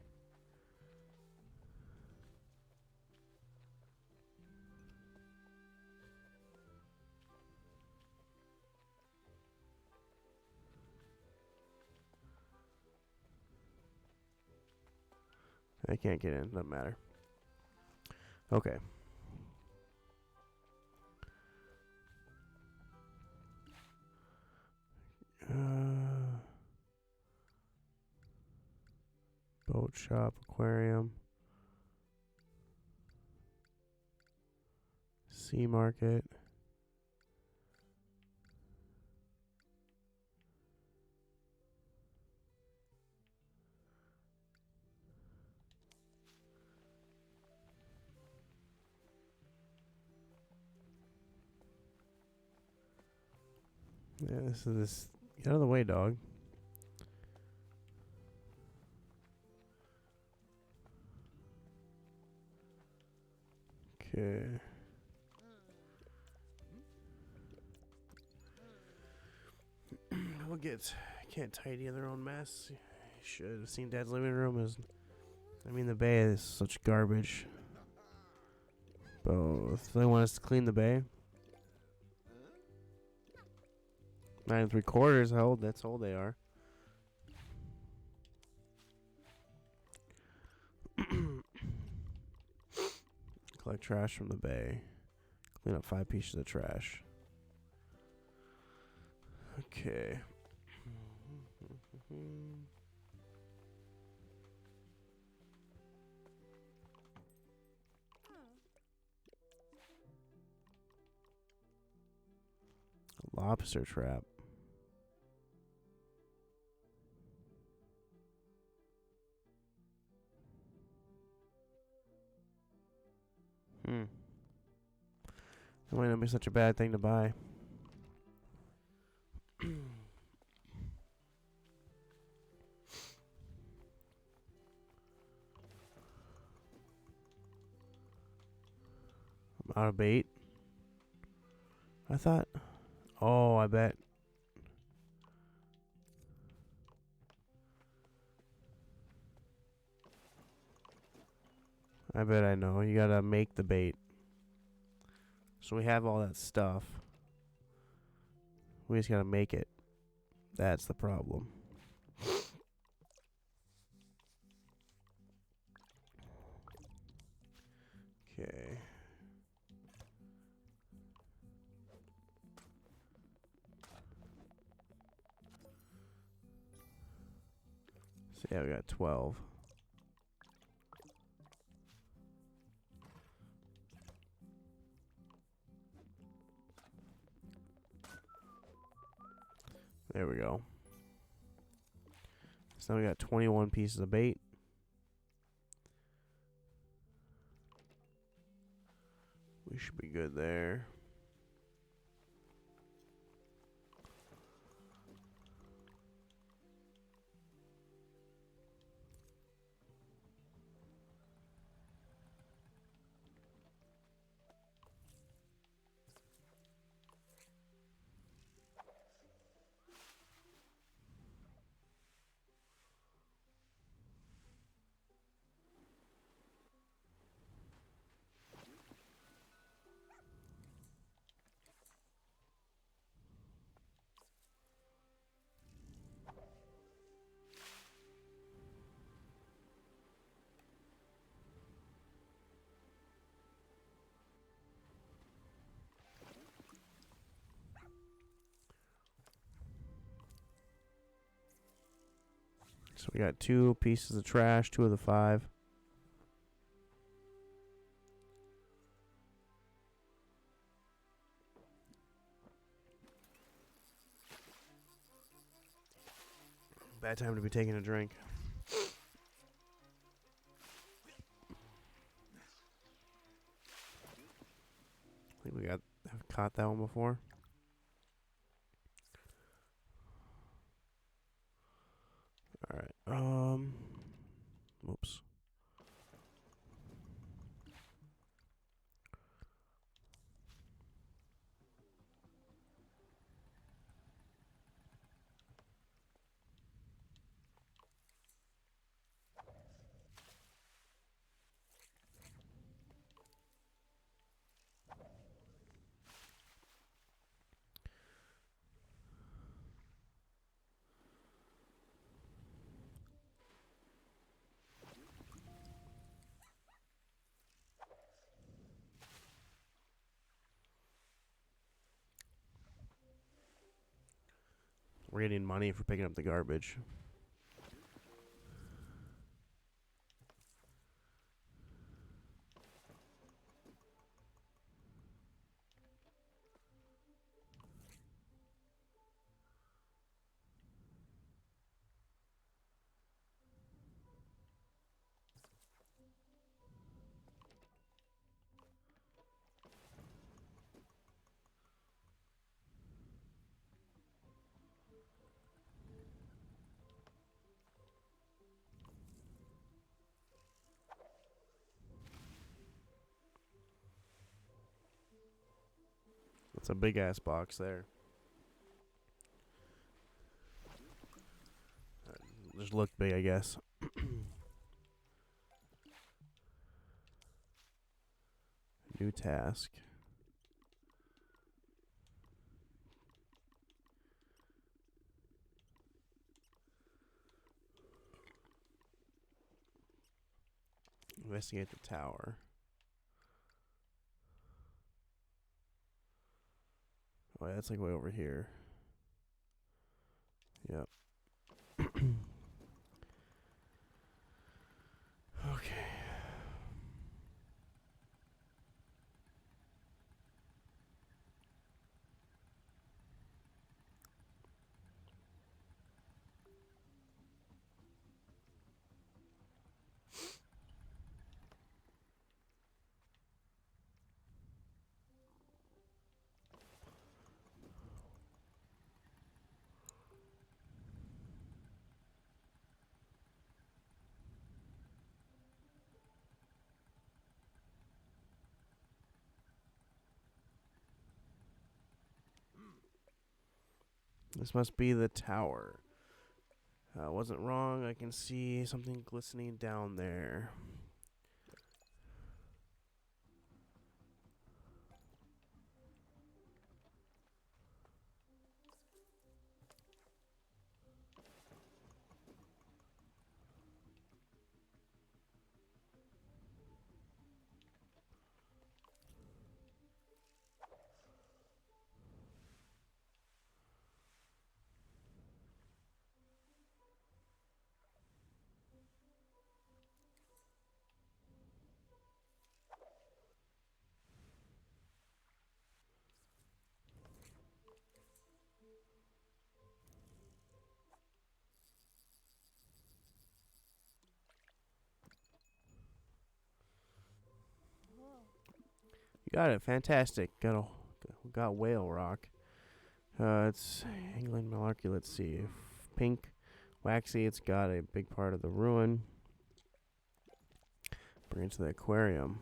I can't get in. Doesn't matter. Okay. Boat shop, aquarium, sea market. Yeah, this is this. Get out of the way, dog. Okay. We'll get. Can't tidy their own mess. Should have seen Dad's living room. The bay is such garbage. Both. They want us to clean the bay. 9 3/4. How old? That's how old they are. Collect trash from the bay. Clean up 5 pieces of trash. Okay. Lobster trap. That might not be such a bad thing to buy. I'm out of bait. I thought. Oh, I bet. I know. You gotta make the bait. So we have all that stuff. We just gotta make it. That's the problem. Okay. So yeah, we got 12. There we go. So now we got 21 pieces of bait. We should be good there. So we got 2 pieces of trash, 2 of the 5. Bad time to be taking a drink. I think we have caught that one before. Alright. Whoops. We're getting money for picking up the garbage. That's a big ass box there. Just looked big, I guess. New task. Investigate the tower. Oh, yeah, that's like way over here. Yep. Okay. This must be the tower. Wasn't wrong. I can see something glistening down there. You got it. Fantastic. Got whale rock. It's England malarkey. Let's see. Pink, waxy. It's got a big part of the ruin. Bring it to the aquarium.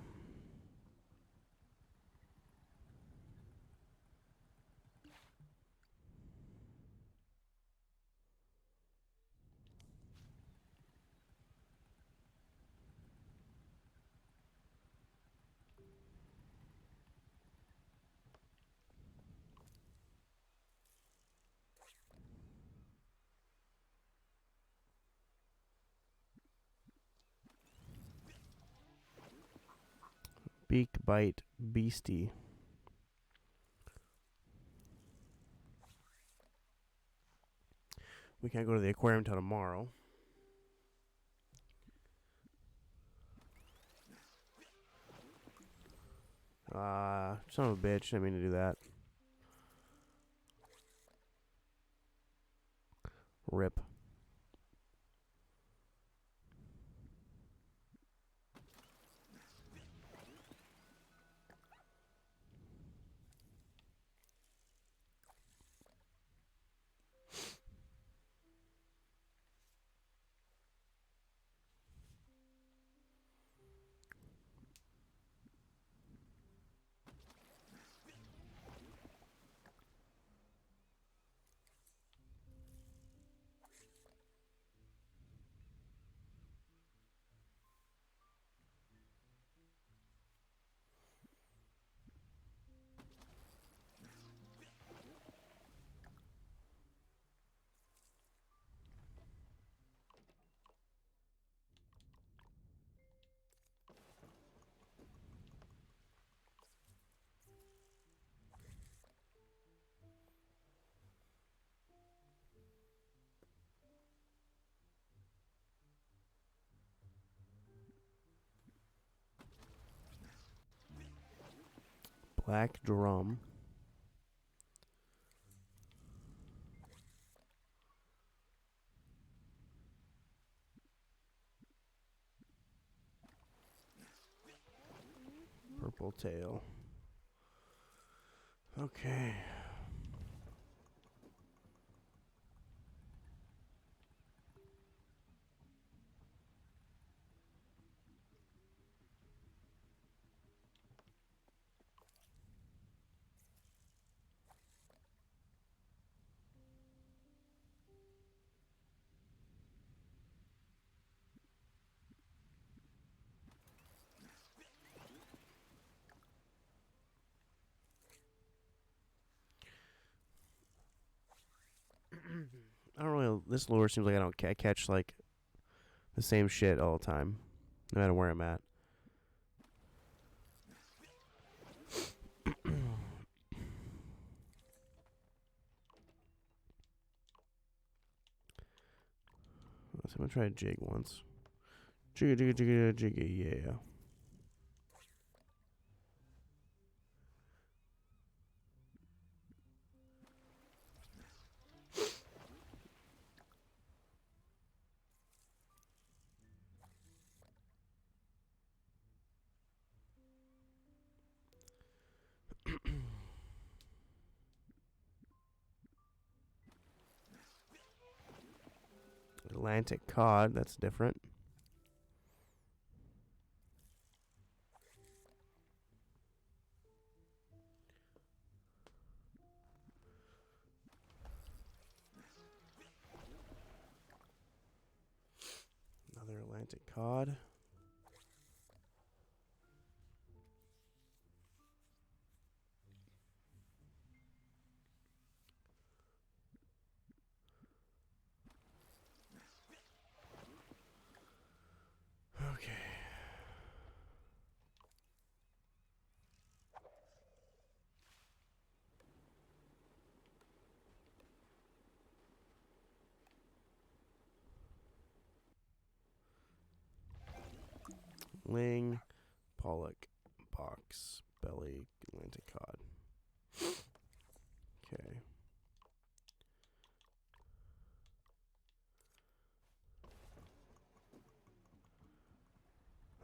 Beak bite beastie. We can't go to the aquarium till tomorrow. Son of a bitch. I didn't mean to do that. Rip. Black drum. Purple tail. Okay. this lure seems like I don't catch like the same shit all the time, no matter where I'm at. So I'm gonna try a jig once. Jigga, jigga, jigga, jigga, yeah. Atlantic cod, that's different. Another Atlantic cod. Okay. Ling, pollock, box, belly, Atlantic cod. Okay.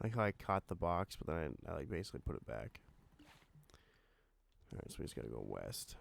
Like how I caught the box, but then I like basically put it back. Alright, so we just gotta go west.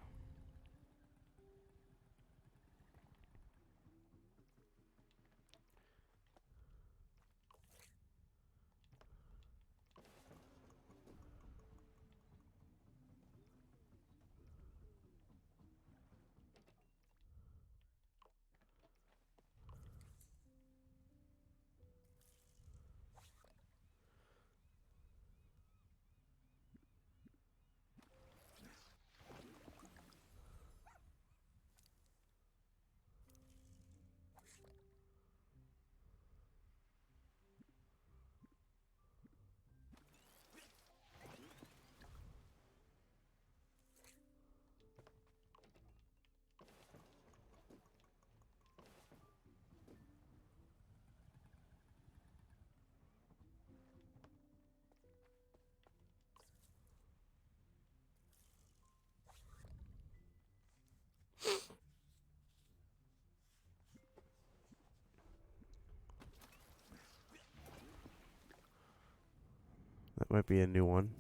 That might be a new one.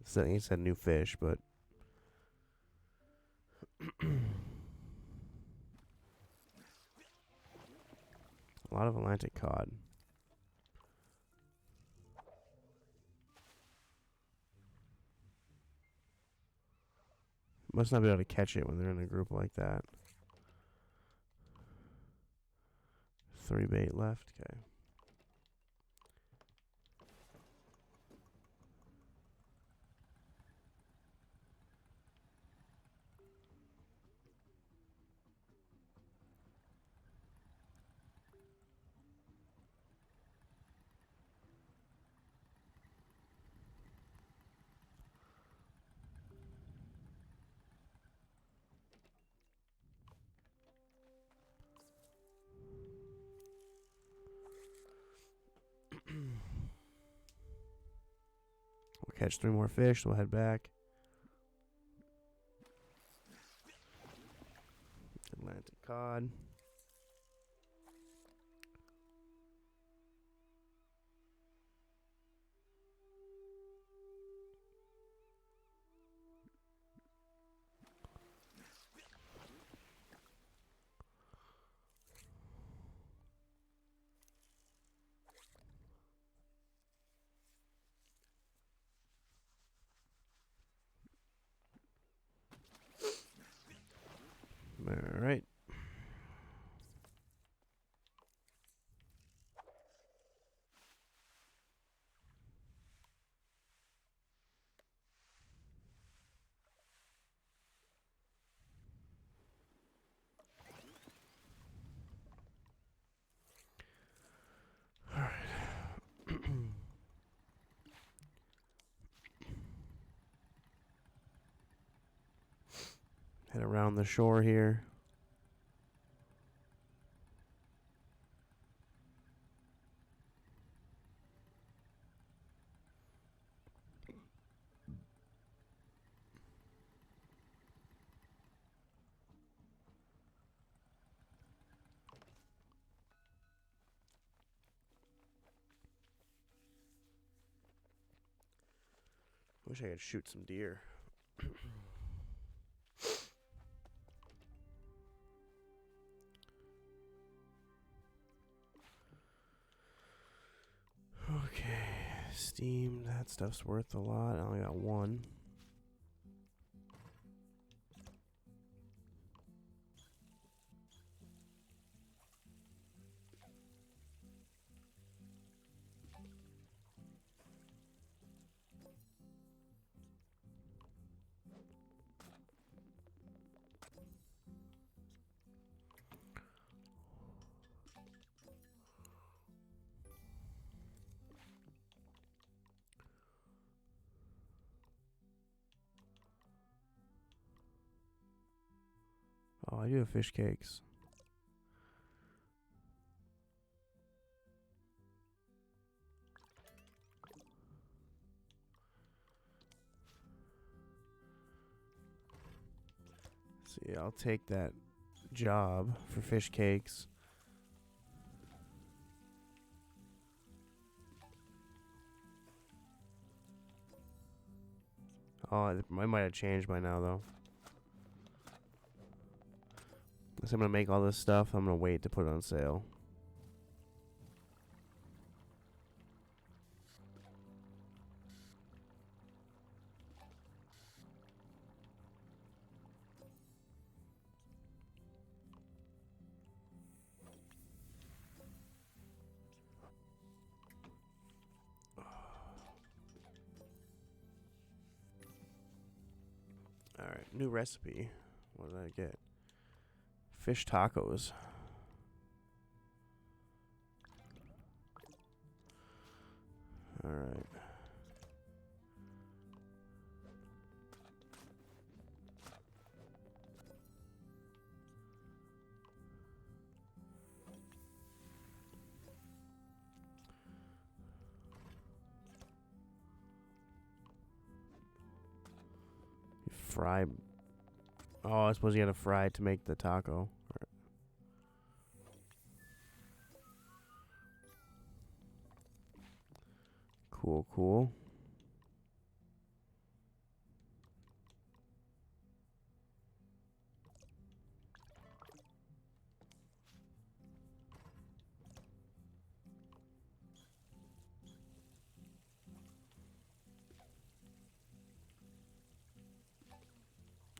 He said new fish, but a lot of Atlantic cod. Must not be able to catch it when they're in a group like that. 3 bait left. Okay. We'll catch 3 more fish. We'll head back. Atlantic cod. All right. Head around the shore here. Wish I could shoot some deer. Okay, steam, that stuff's worth a lot. I only got one. Oh, I do have fish cakes. See, I'll take that job for fish cakes. Oh, I might have changed by now, though. So I'm going to make all this stuff. I'm going to wait to put it on sale. Alright, new recipe. What did I get? Fish tacos. Alright. Fry. Oh, I suppose you gotta fry to make the taco. Right. Cool, cool.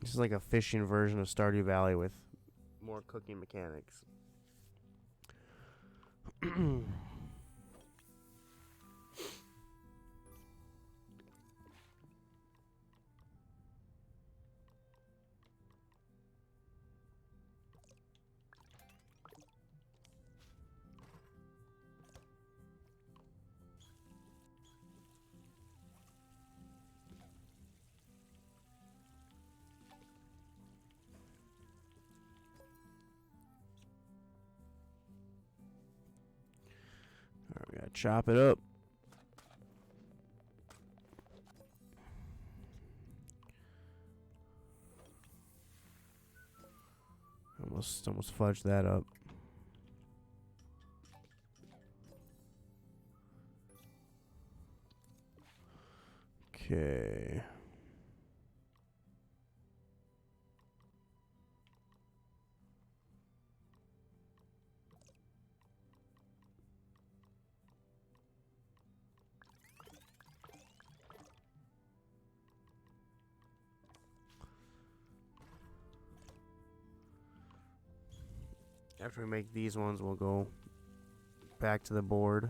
This is like a fishing version of Stardew Valley with more cooking mechanics. Alright, we gotta chop it up. Almost fudged that up. Okay. After we make these ones, we'll go back to the board.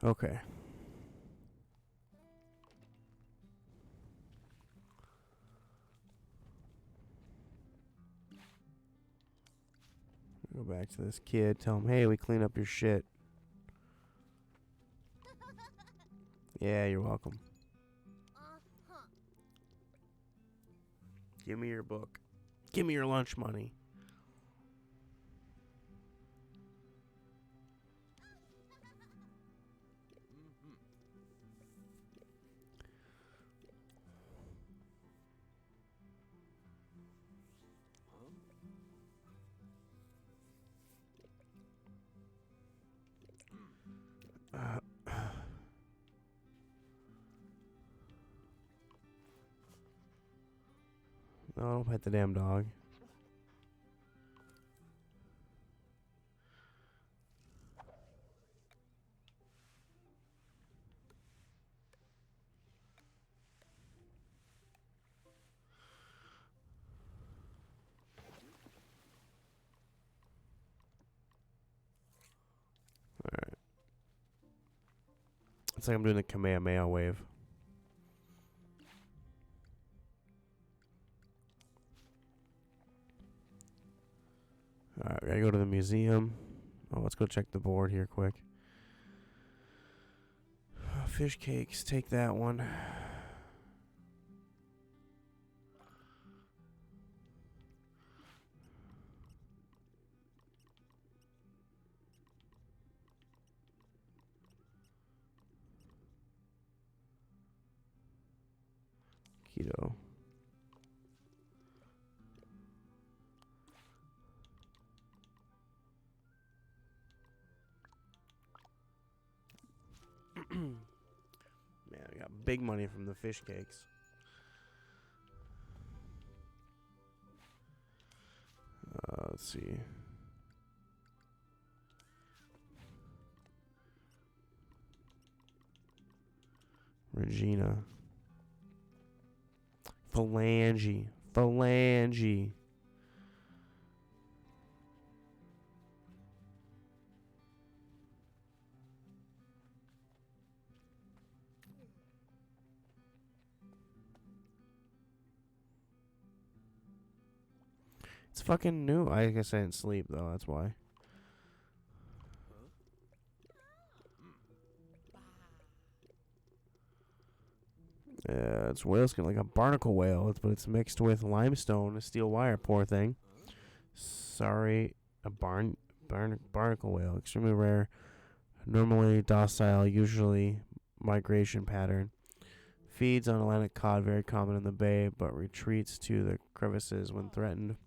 Okay. Go back to this kid. Tell him, hey, we clean up your shit. Yeah, you're welcome. Give me your book. Give me your lunch money. No, don't pet the damn dog. Alright. It's like I'm doing the Kamehameha wave. Alright, we gotta go to the museum. Oh, let's go check the board here quick. Fish cakes, take that one. Keto. Man, I got big money from the fish cakes. Let's see. Regina. Phalange. Phalange. It's fucking new. I guess I didn't sleep, though. That's why. It's whale skin, like a barnacle whale, but it's mixed with limestone, a steel wire. Poor thing. Sorry, a barnacle whale, extremely rare, normally docile, usually migration pattern. Feeds on Atlantic cod, very common in the bay, but retreats to the crevices when threatened.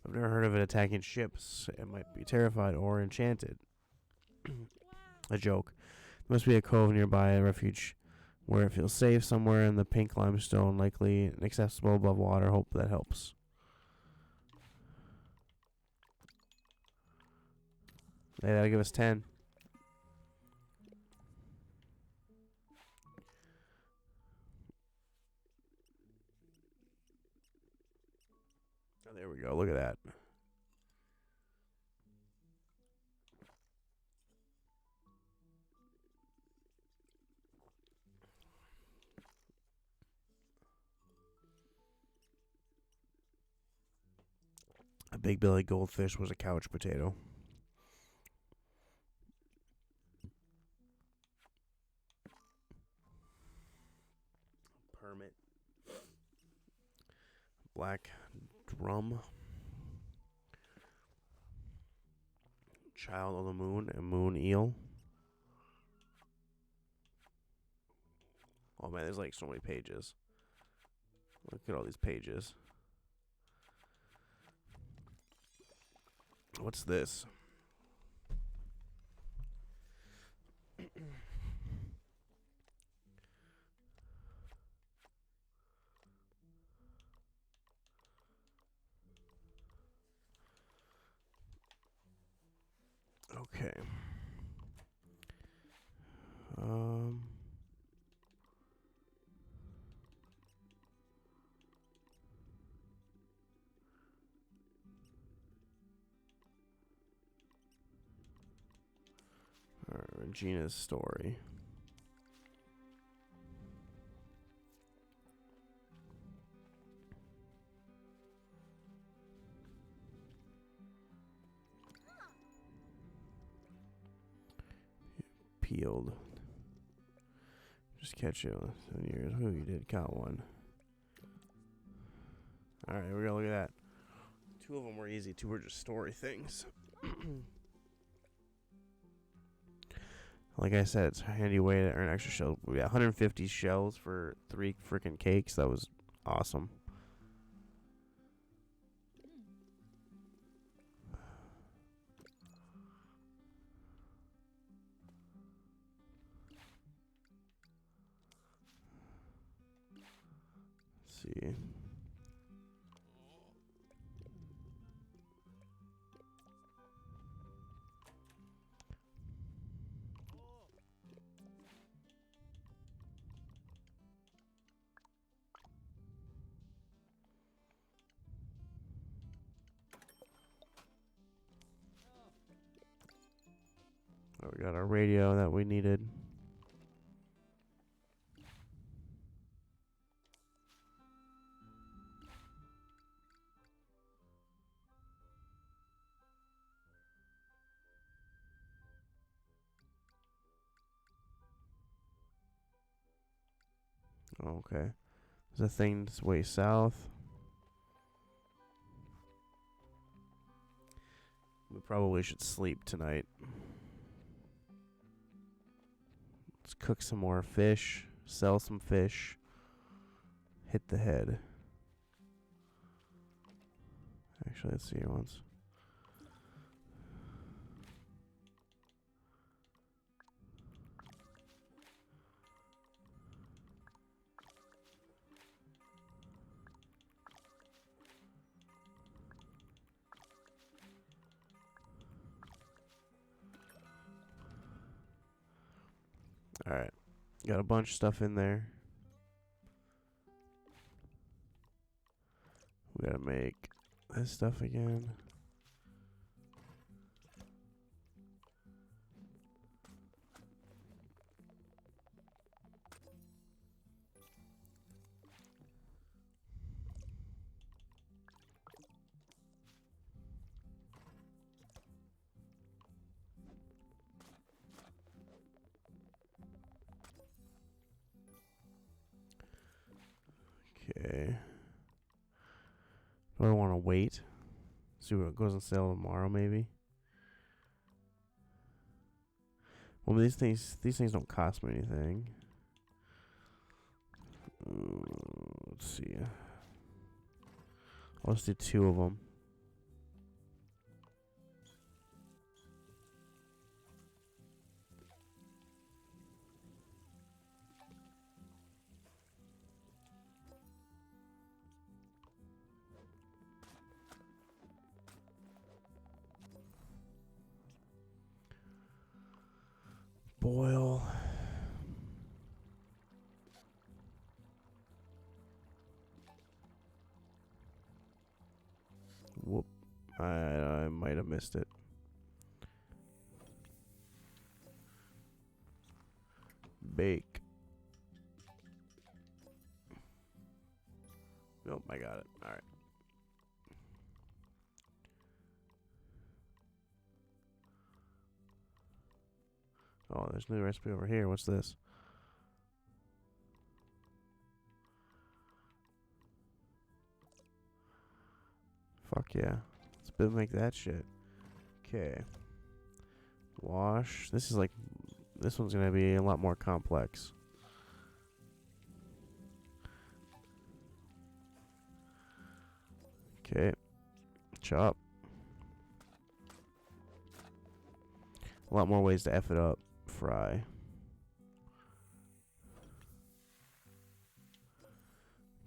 I've never heard of it attacking ships. It might be terrified or enchanted. A joke. There must be a cove nearby, a refuge where it feels safe, somewhere in the pink limestone, likely inaccessible above water. Hope that helps. Hey, that'll give us 10. Oh, there we go. Look at that. A big belly goldfish was a couch potato. Permit. Black drum. Child of the moon. A moon eel. Oh man, there's like so many pages. Look at all these pages. What's this? Okay. Alright, Gina's story. Peeled. Just catch it in 7 years. Ooh, you did count one. Alright, we're gonna look at that. 2 of them were easy, 2 were just story things. Like I said, it's a handy way to earn extra shells. We got 150 shells for 3 freaking cakes. That was awesome. Let's see. Oh, we got our radio that we needed. Okay. There's a thing that's way south. We probably should sleep tonight. Let's cook some more fish, sell some fish, hit the head. Actually, let's see here once. Alright. Got a bunch of stuff in there. We gotta make this stuff again. Okay. Do I want to wait? See what goes on sale tomorrow, maybe. Well, these things don't cost me anything. Let's see. I'll just do 2 of them. Boil. Whoop. I might have missed it. Bake. Nope, I got it. All right. Oh, there's a new recipe over here. What's this? Fuck yeah. Let's make that shit. Okay. Wash. This one's gonna be a lot more complex. Okay. Chop. A lot more ways to F it up. Fry.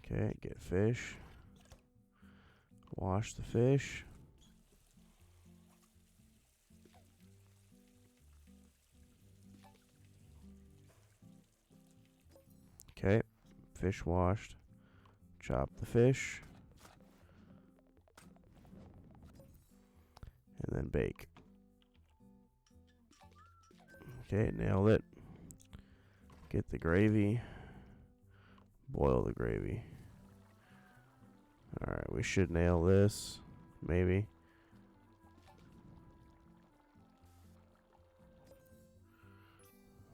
Okay, get fish. Wash the fish. Okay, fish washed. Chop the fish. And then bake. Okay, nailed it. Get the gravy. Boil the gravy. Alright, we should nail this. Maybe.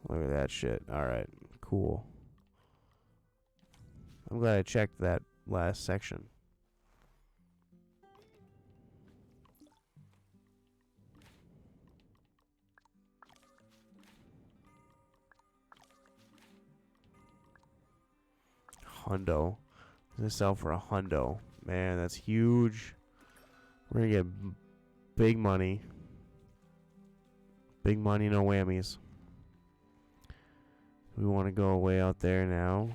Look at that shit. Alright, cool. I'm glad I checked that last section. Hundo. This sell for $100. Man, that's huge. We're gonna get big money. Big money, no whammies. We want to go way out there now.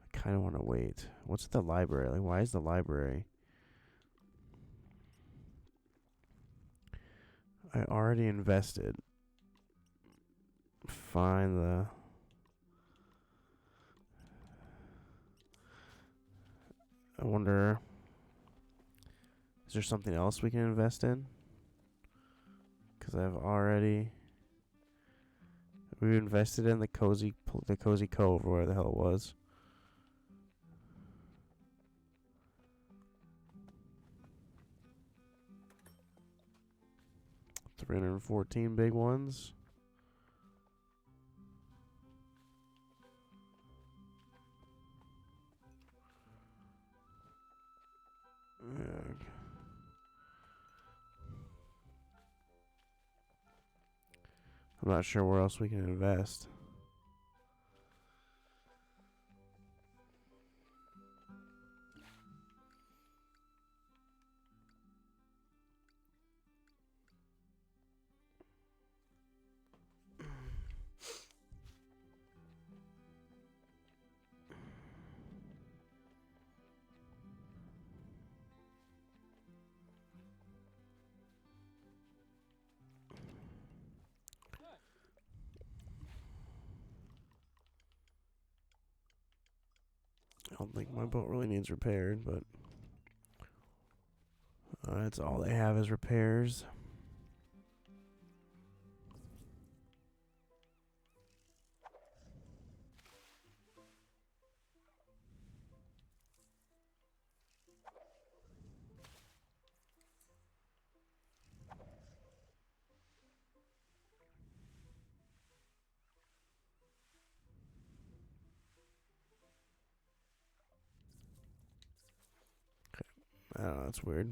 I kind of want to wait. What's at the library? Like, why is the library? I already invested. Find the... I wonder... Is there something else we can invest in? Because I've already... We invested in the cozy cove, or where the hell it was. $314 big ones. I'm not sure where else we can invest. I don't think my boat really needs repaired, but that's all they have is repairs. I don't know, that's weird.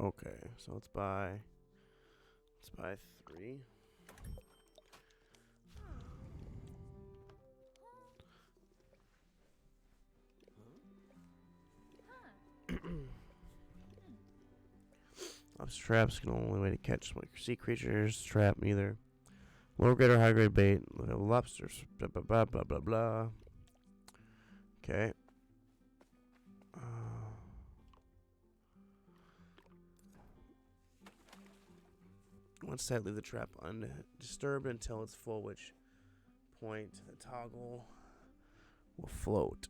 Okay, so let's buy 3. Lobster traps can only way to catch sea creatures. Trap neither. Lower grade or high grade bait. Lobsters. Blah blah blah blah blah blah. Okay. Once set, leave the trap undisturbed until it's full, which point the toggle will float.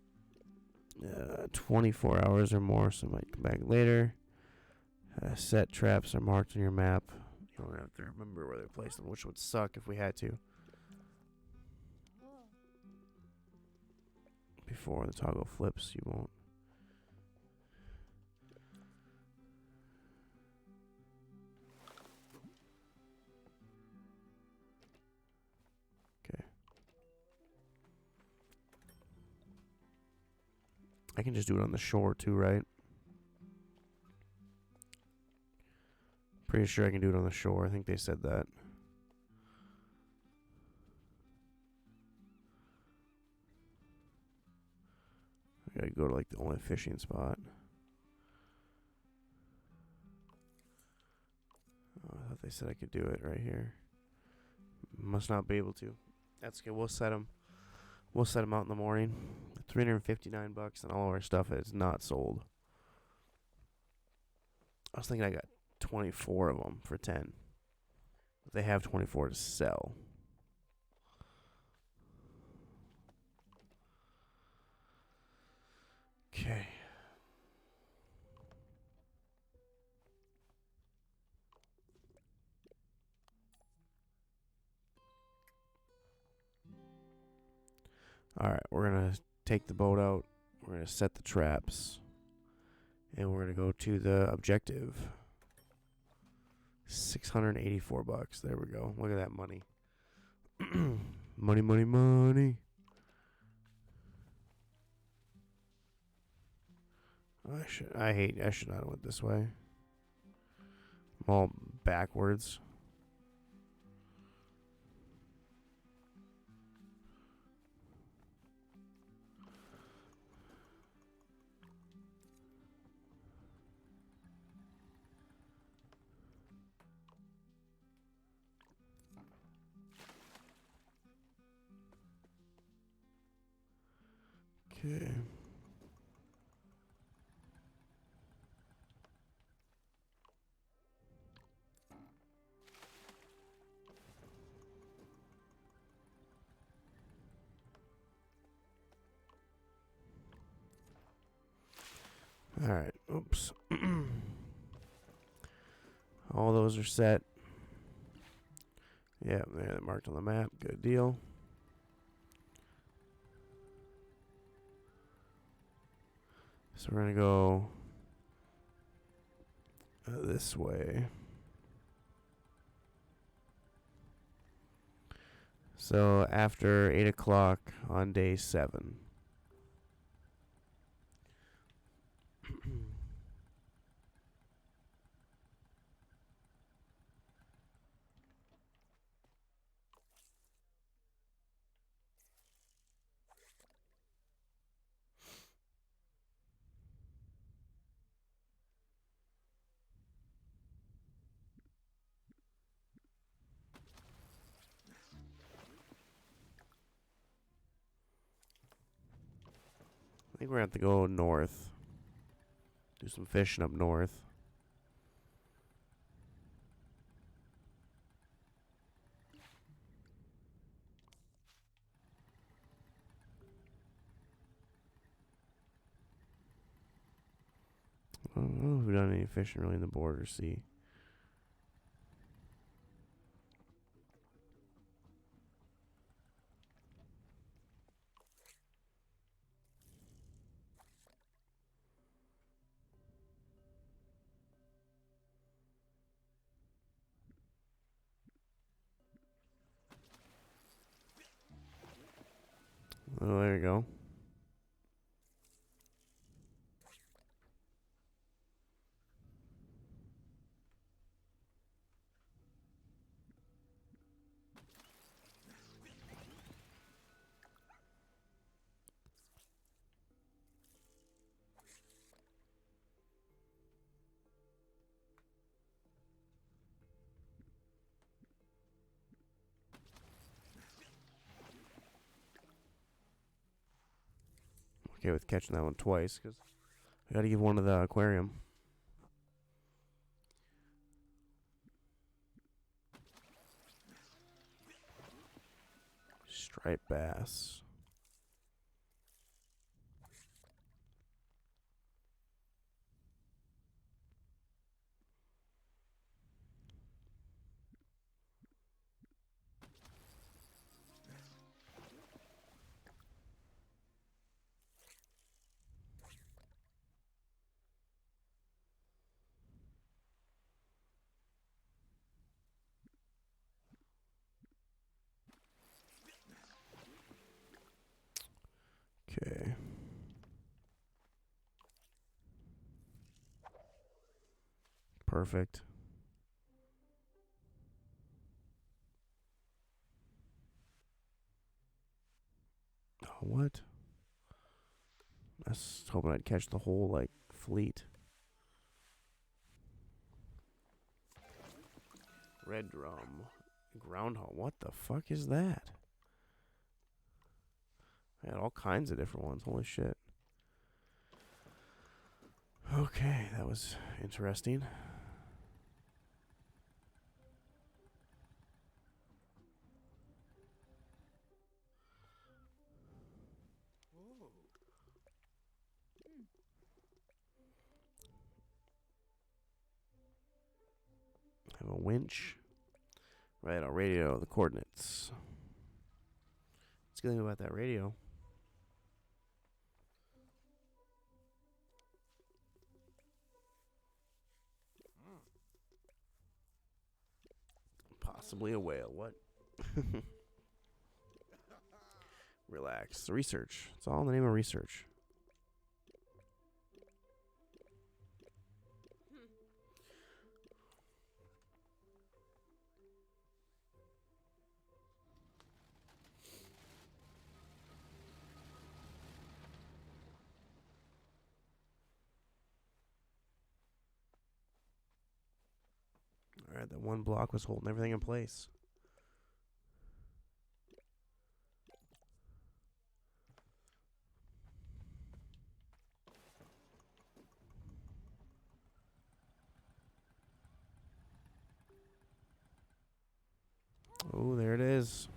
24 hours or more, so I might come back later. Set traps are marked on your map. You don't have to remember where they're placed, which would suck if we had to. Before the toggle flips, you won't. Okay. I can just do it on the shore too, right? Pretty sure I can do it on the shore. I think they said that. I gotta go to like the only fishing spot. Oh, I thought they said I could do it right here. Must not be able to. That's good. We'll set them. We'll set them out in the morning. $359, and all of our stuff is not sold. I was thinking I got 24 of them for 10. They have 24 to sell. Okay. Alright, we're going to take the boat out. We're going to set the traps. And we're going to go to the objective. $684. There we go. Look at that money. Money, money, money. I should not have went this way. I'm all backwards. Okay. Alright, oops. All those are set. Yeah, they're marked on the map. Good deal. So we're going to go this way. So after 8 o'clock on day 7. I think we're going to have to go north. Do some fishing up north. I don't know if we've done any fishing really in the border sea. Oh, there you go. Okay with catching that one twice, because I got to give one to the aquarium. Striped bass. Okay. Perfect. Oh, what? I was hoping I'd catch the whole, like, fleet. Red drum. Groundhog. What the fuck is that? I had all kinds of different ones. Holy shit. Okay, that was interesting. Have a winch. Right, I'll radio the coordinates. Let's get about that radio. Possibly a whale. What? Relax. Research. It's all in the name of research. Alright, that one block was holding everything in place. Oh, there it is.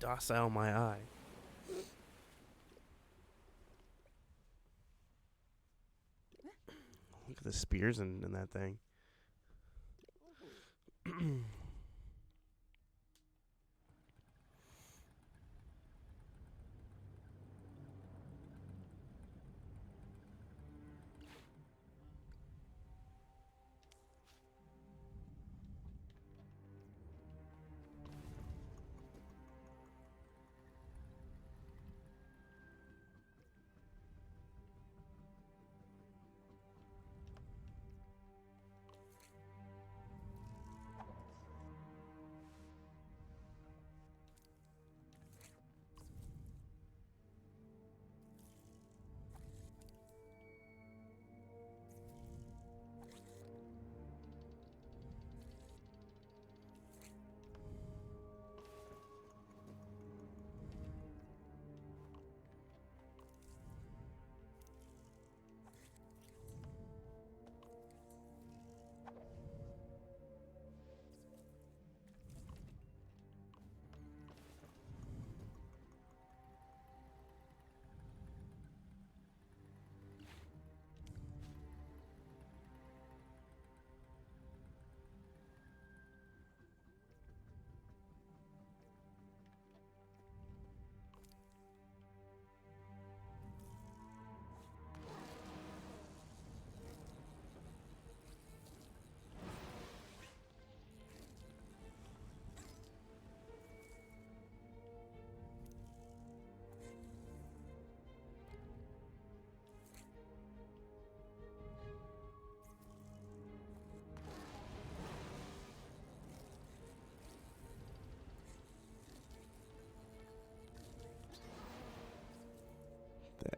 Docile my eye. Look at the spears in that thing.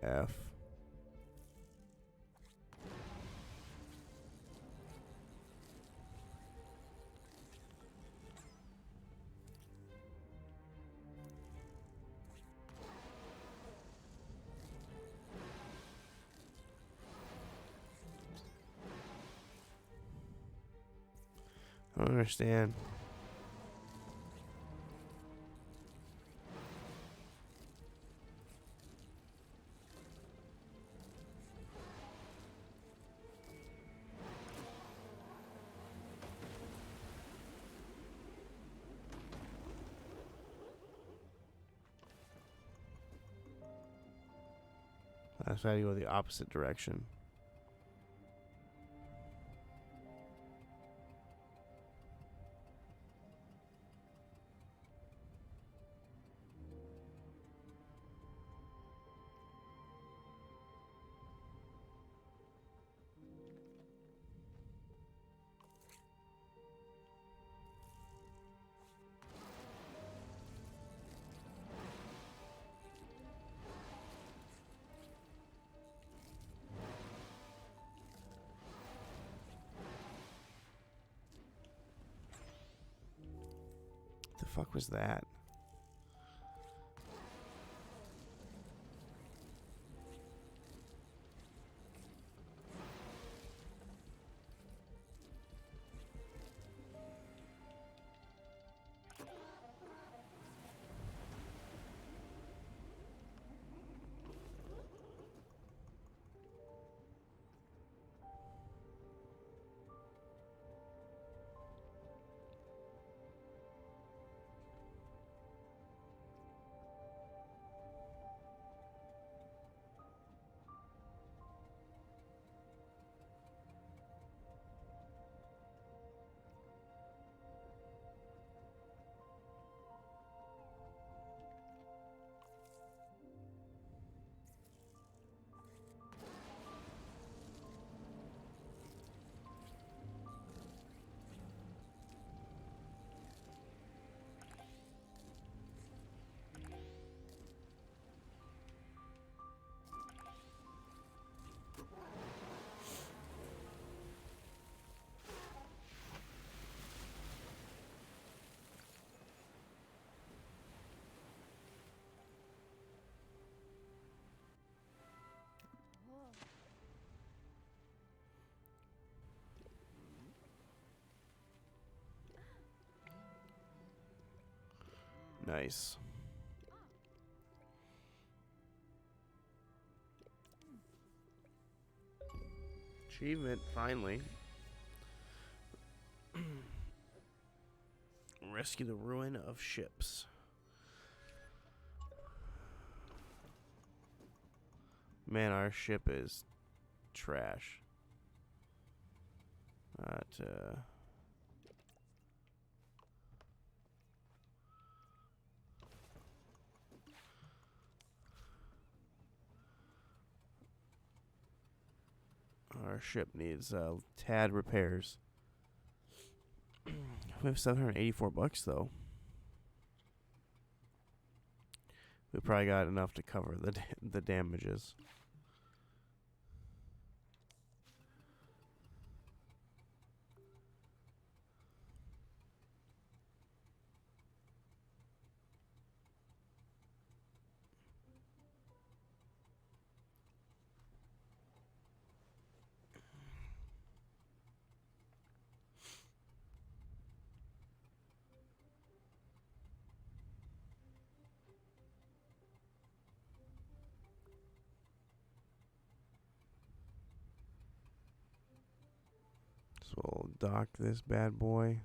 The F. I don't understand. That's why you go the opposite direction. fuck was that? Nice. Achievement, finally. Rescue the ruin of ships. Man, our ship is trash. Our ship needs tad repairs. We have $784 though. We probably got enough to cover the damages. So we'll dock this bad boy.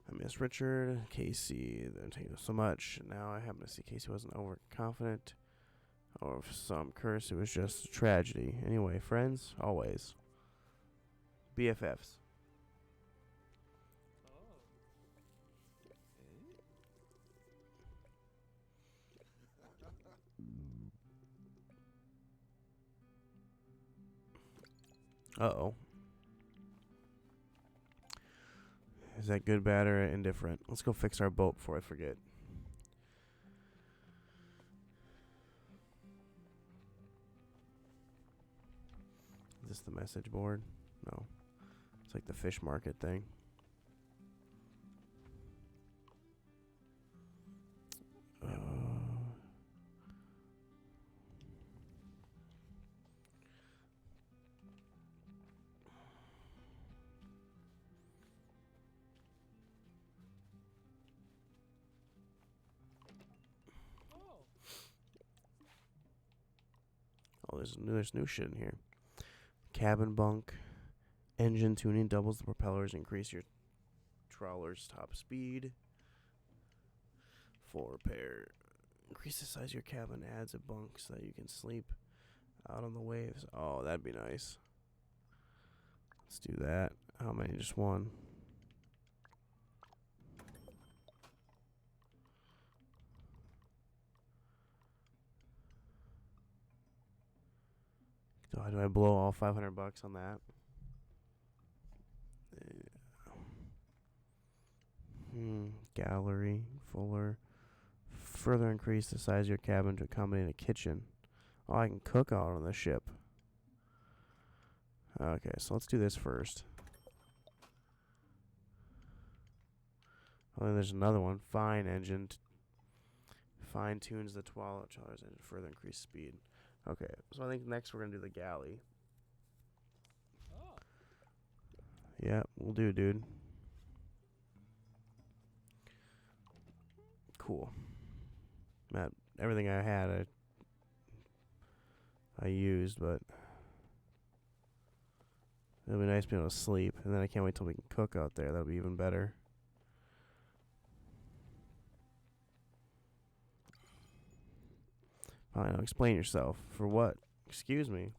I miss Richard, Casey. They're taking so much. Now I happen to see Casey wasn't overconfident. Or for some curse, it was just a tragedy. Anyway, friends, always. BFFs. Uh-oh. Is that good, bad, or indifferent? Let's go fix our boat before I forget. Is this the message board? No. It's like the fish market thing. Oh, there's new shit in here. Cabin bunk. Engine tuning doubles the propellers, increase your trawler's top speed. Full repair. Increase the size of your cabin, adds a bunk so that you can sleep out on the waves. Oh, that'd be nice. Let's do that. How many? Just one. Do I blow all $500 on that? Gallery, Fuller, further increase the size of your cabin to accommodate a kitchen. Oh, I can cook out on the ship. Okay, so let's do this first. Oh, then there's another one. Fine engine. Fine tunes the Twilight Chargers engine to further increase speed. Okay, so I think next we're going to do the Galley. Yeah, we'll do, dude. Cool. Matt, everything I had, I used, but it'll be nice to be able to sleep. And then I can't wait till we can cook out there. That'll be even better. Fine, now explain yourself. For what? Excuse me.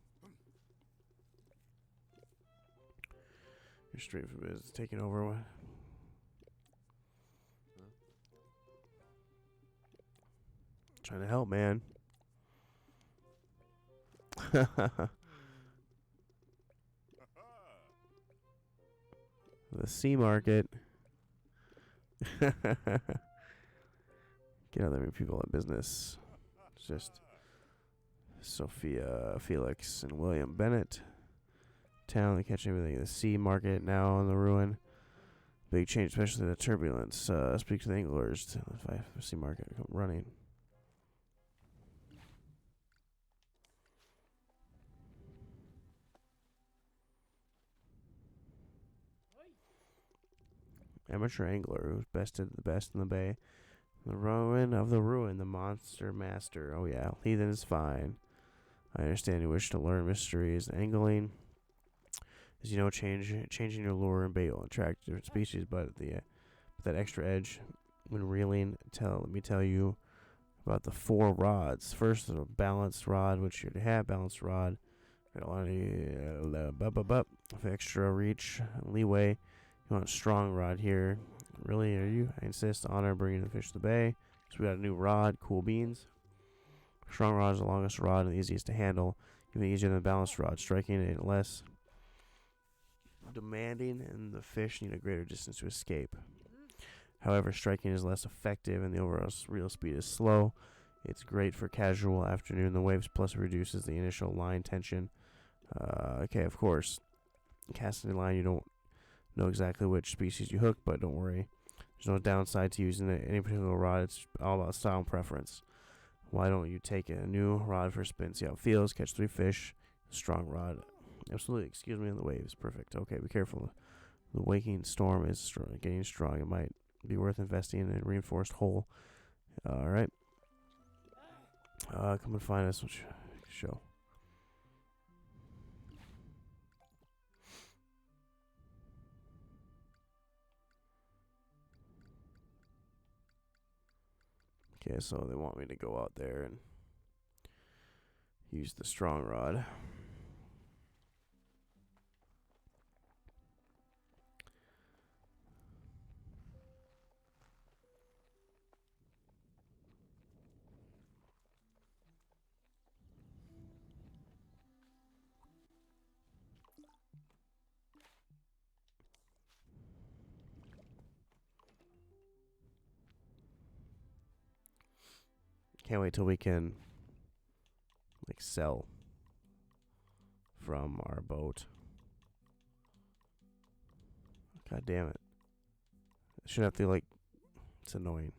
You're straight for business. Taking over what? Trying to help, man. The sea market. Get other people at business. It's just Sophia, Felix, and William Bennett. Town, they catch everything. The sea market now on the ruin. Big change, especially the turbulence. Speak to the anglers. To the sea market come running. Amateur angler who's bested the best in the bay. The ruin of the ruin, the monster master. Oh yeah, heathen is fine. I understand you wish to learn mysteries. Angling, as you know, changing your lure and bait will attract different species, but that extra edge when reeling. Let me tell you about the 4 rods. First, a balanced rod, which you have balanced rod. Got a lot of extra reach, leeway. You want a strong rod here. Really, are you? I insist. Honor bringing the fish to the bay. So we got a new rod. Cool beans. Strong rod is the longest rod and the easiest to handle. Even easier than a balanced rod. Striking it less demanding, and the fish need a greater distance to escape. However, striking is less effective, and the overall reel speed is slow. It's great for casual afternoon. The waves plus reduces the initial line tension. Okay, of course. Casting a line, you don't know exactly which species you hook, but don't worry. There's no downside to using any particular rod. It's all about style and preference. Why don't you take a new rod for a spin, see how it feels, catch 3 fish, strong rod. Absolutely, excuse me, on the waves. Perfect. Okay, be careful. The waking storm is getting strong. It might be worth investing in a reinforced hole. Alright. Come and find us. Show. Okay, so they want me to go out there and use the strong rod. Can't wait till we can sell from our boat. God damn it. I shouldn't have to it's annoying.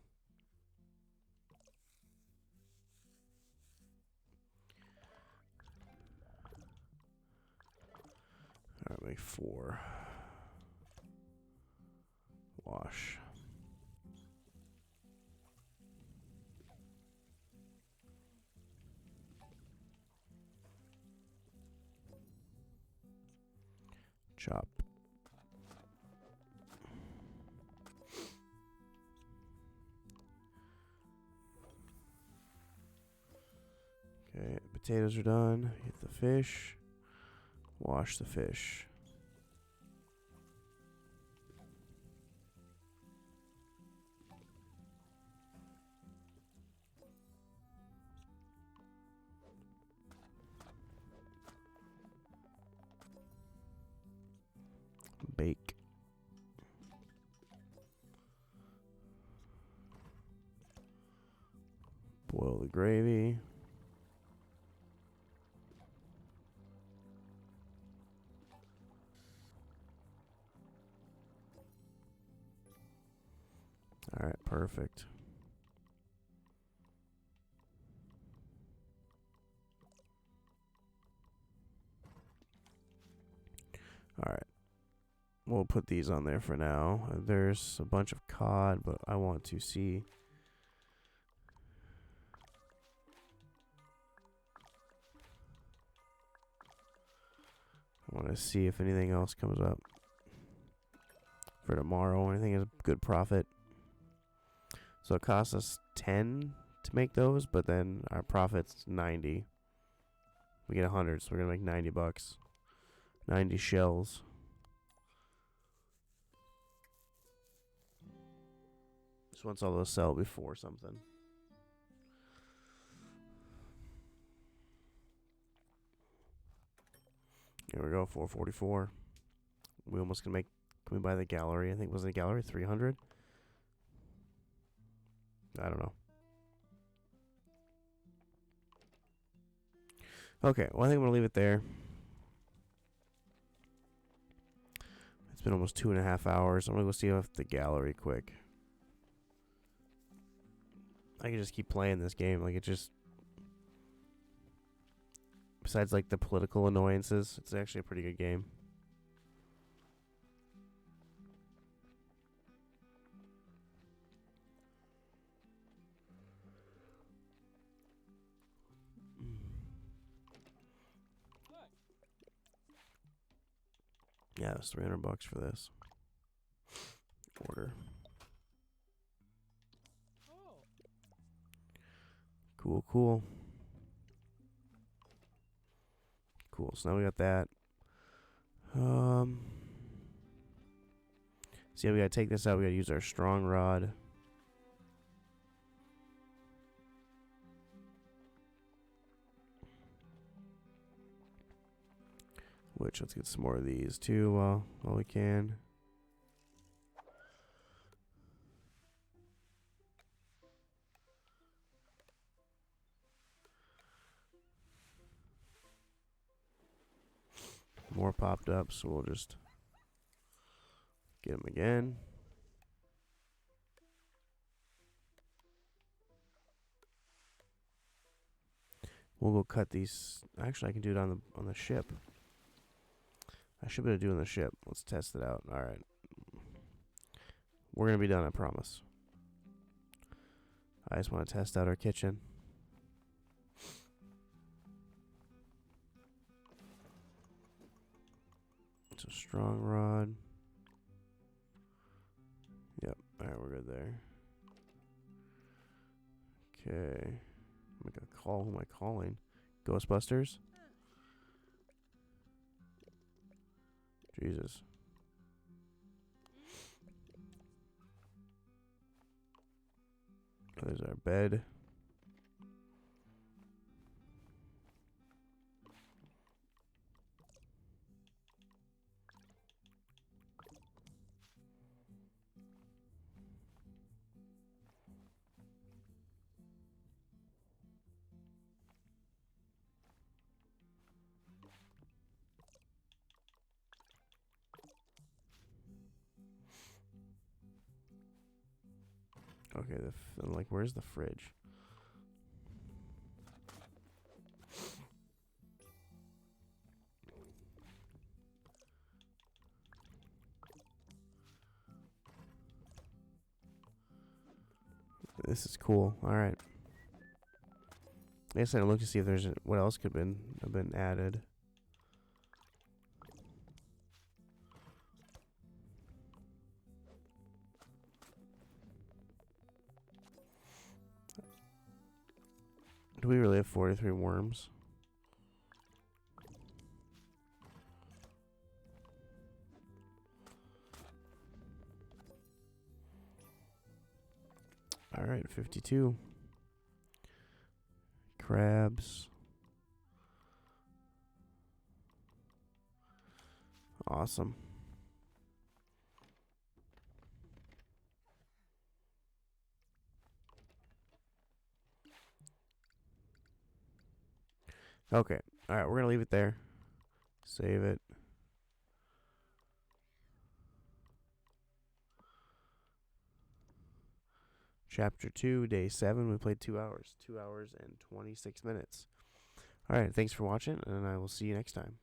Alright, make 4. Wash. Chop. Okay, potatoes are done. Get the fish. Wash the fish. Bake. with gravy. All right, perfect. All right. We'll put these on there for now. There's a bunch of cod, but I want to see. I want to see if anything else comes up for tomorrow. Anything is a good profit. So it costs us 10 to make those, but then our profit's 90. We get 100, so we're gonna make 90 bucks. 90 shells. Just once all those sell before something. Here we go, 444. We almost can make. Can we buy the gallery? I think was the gallery 300. I don't know. Okay, well I think I'm gonna leave it there. It's been almost 2.5 hours. I'm gonna go see if the gallery quick. I can just keep playing this game. Like, it just... Besides, like, the political annoyances, it's actually a pretty good game. Yeah, it's 300 bucks for this. Order. Cool, cool. Cool, so now we got that. So yeah, we gotta take this out. We gotta use our strong rod. Which, let's get some more of these too while we can. More popped up, so we'll just get them again. We'll go cut these. Actually, I can do it on the ship. I should be able to do it on the ship. Let's test it out. All right. We're going to be done, I promise. I just want to test out our kitchen. It's a strong rod. Yep. All right, we're good there. Okay. I'm going to call. Who am I calling? Ghostbusters? Jesus. There's our bed. Okay, like, where's the fridge? This is cool. All right. I guess I look to see if there's what else could have been added. Do we really have 43 worms? All right, 52. Crabs. Awesome. Okay. All right, we're going to leave it there. Save it. Chapter 2, Day 7. We played 2 hours. 2 hours and 26 minutes. All right, thanks for watching, and I will see you next time.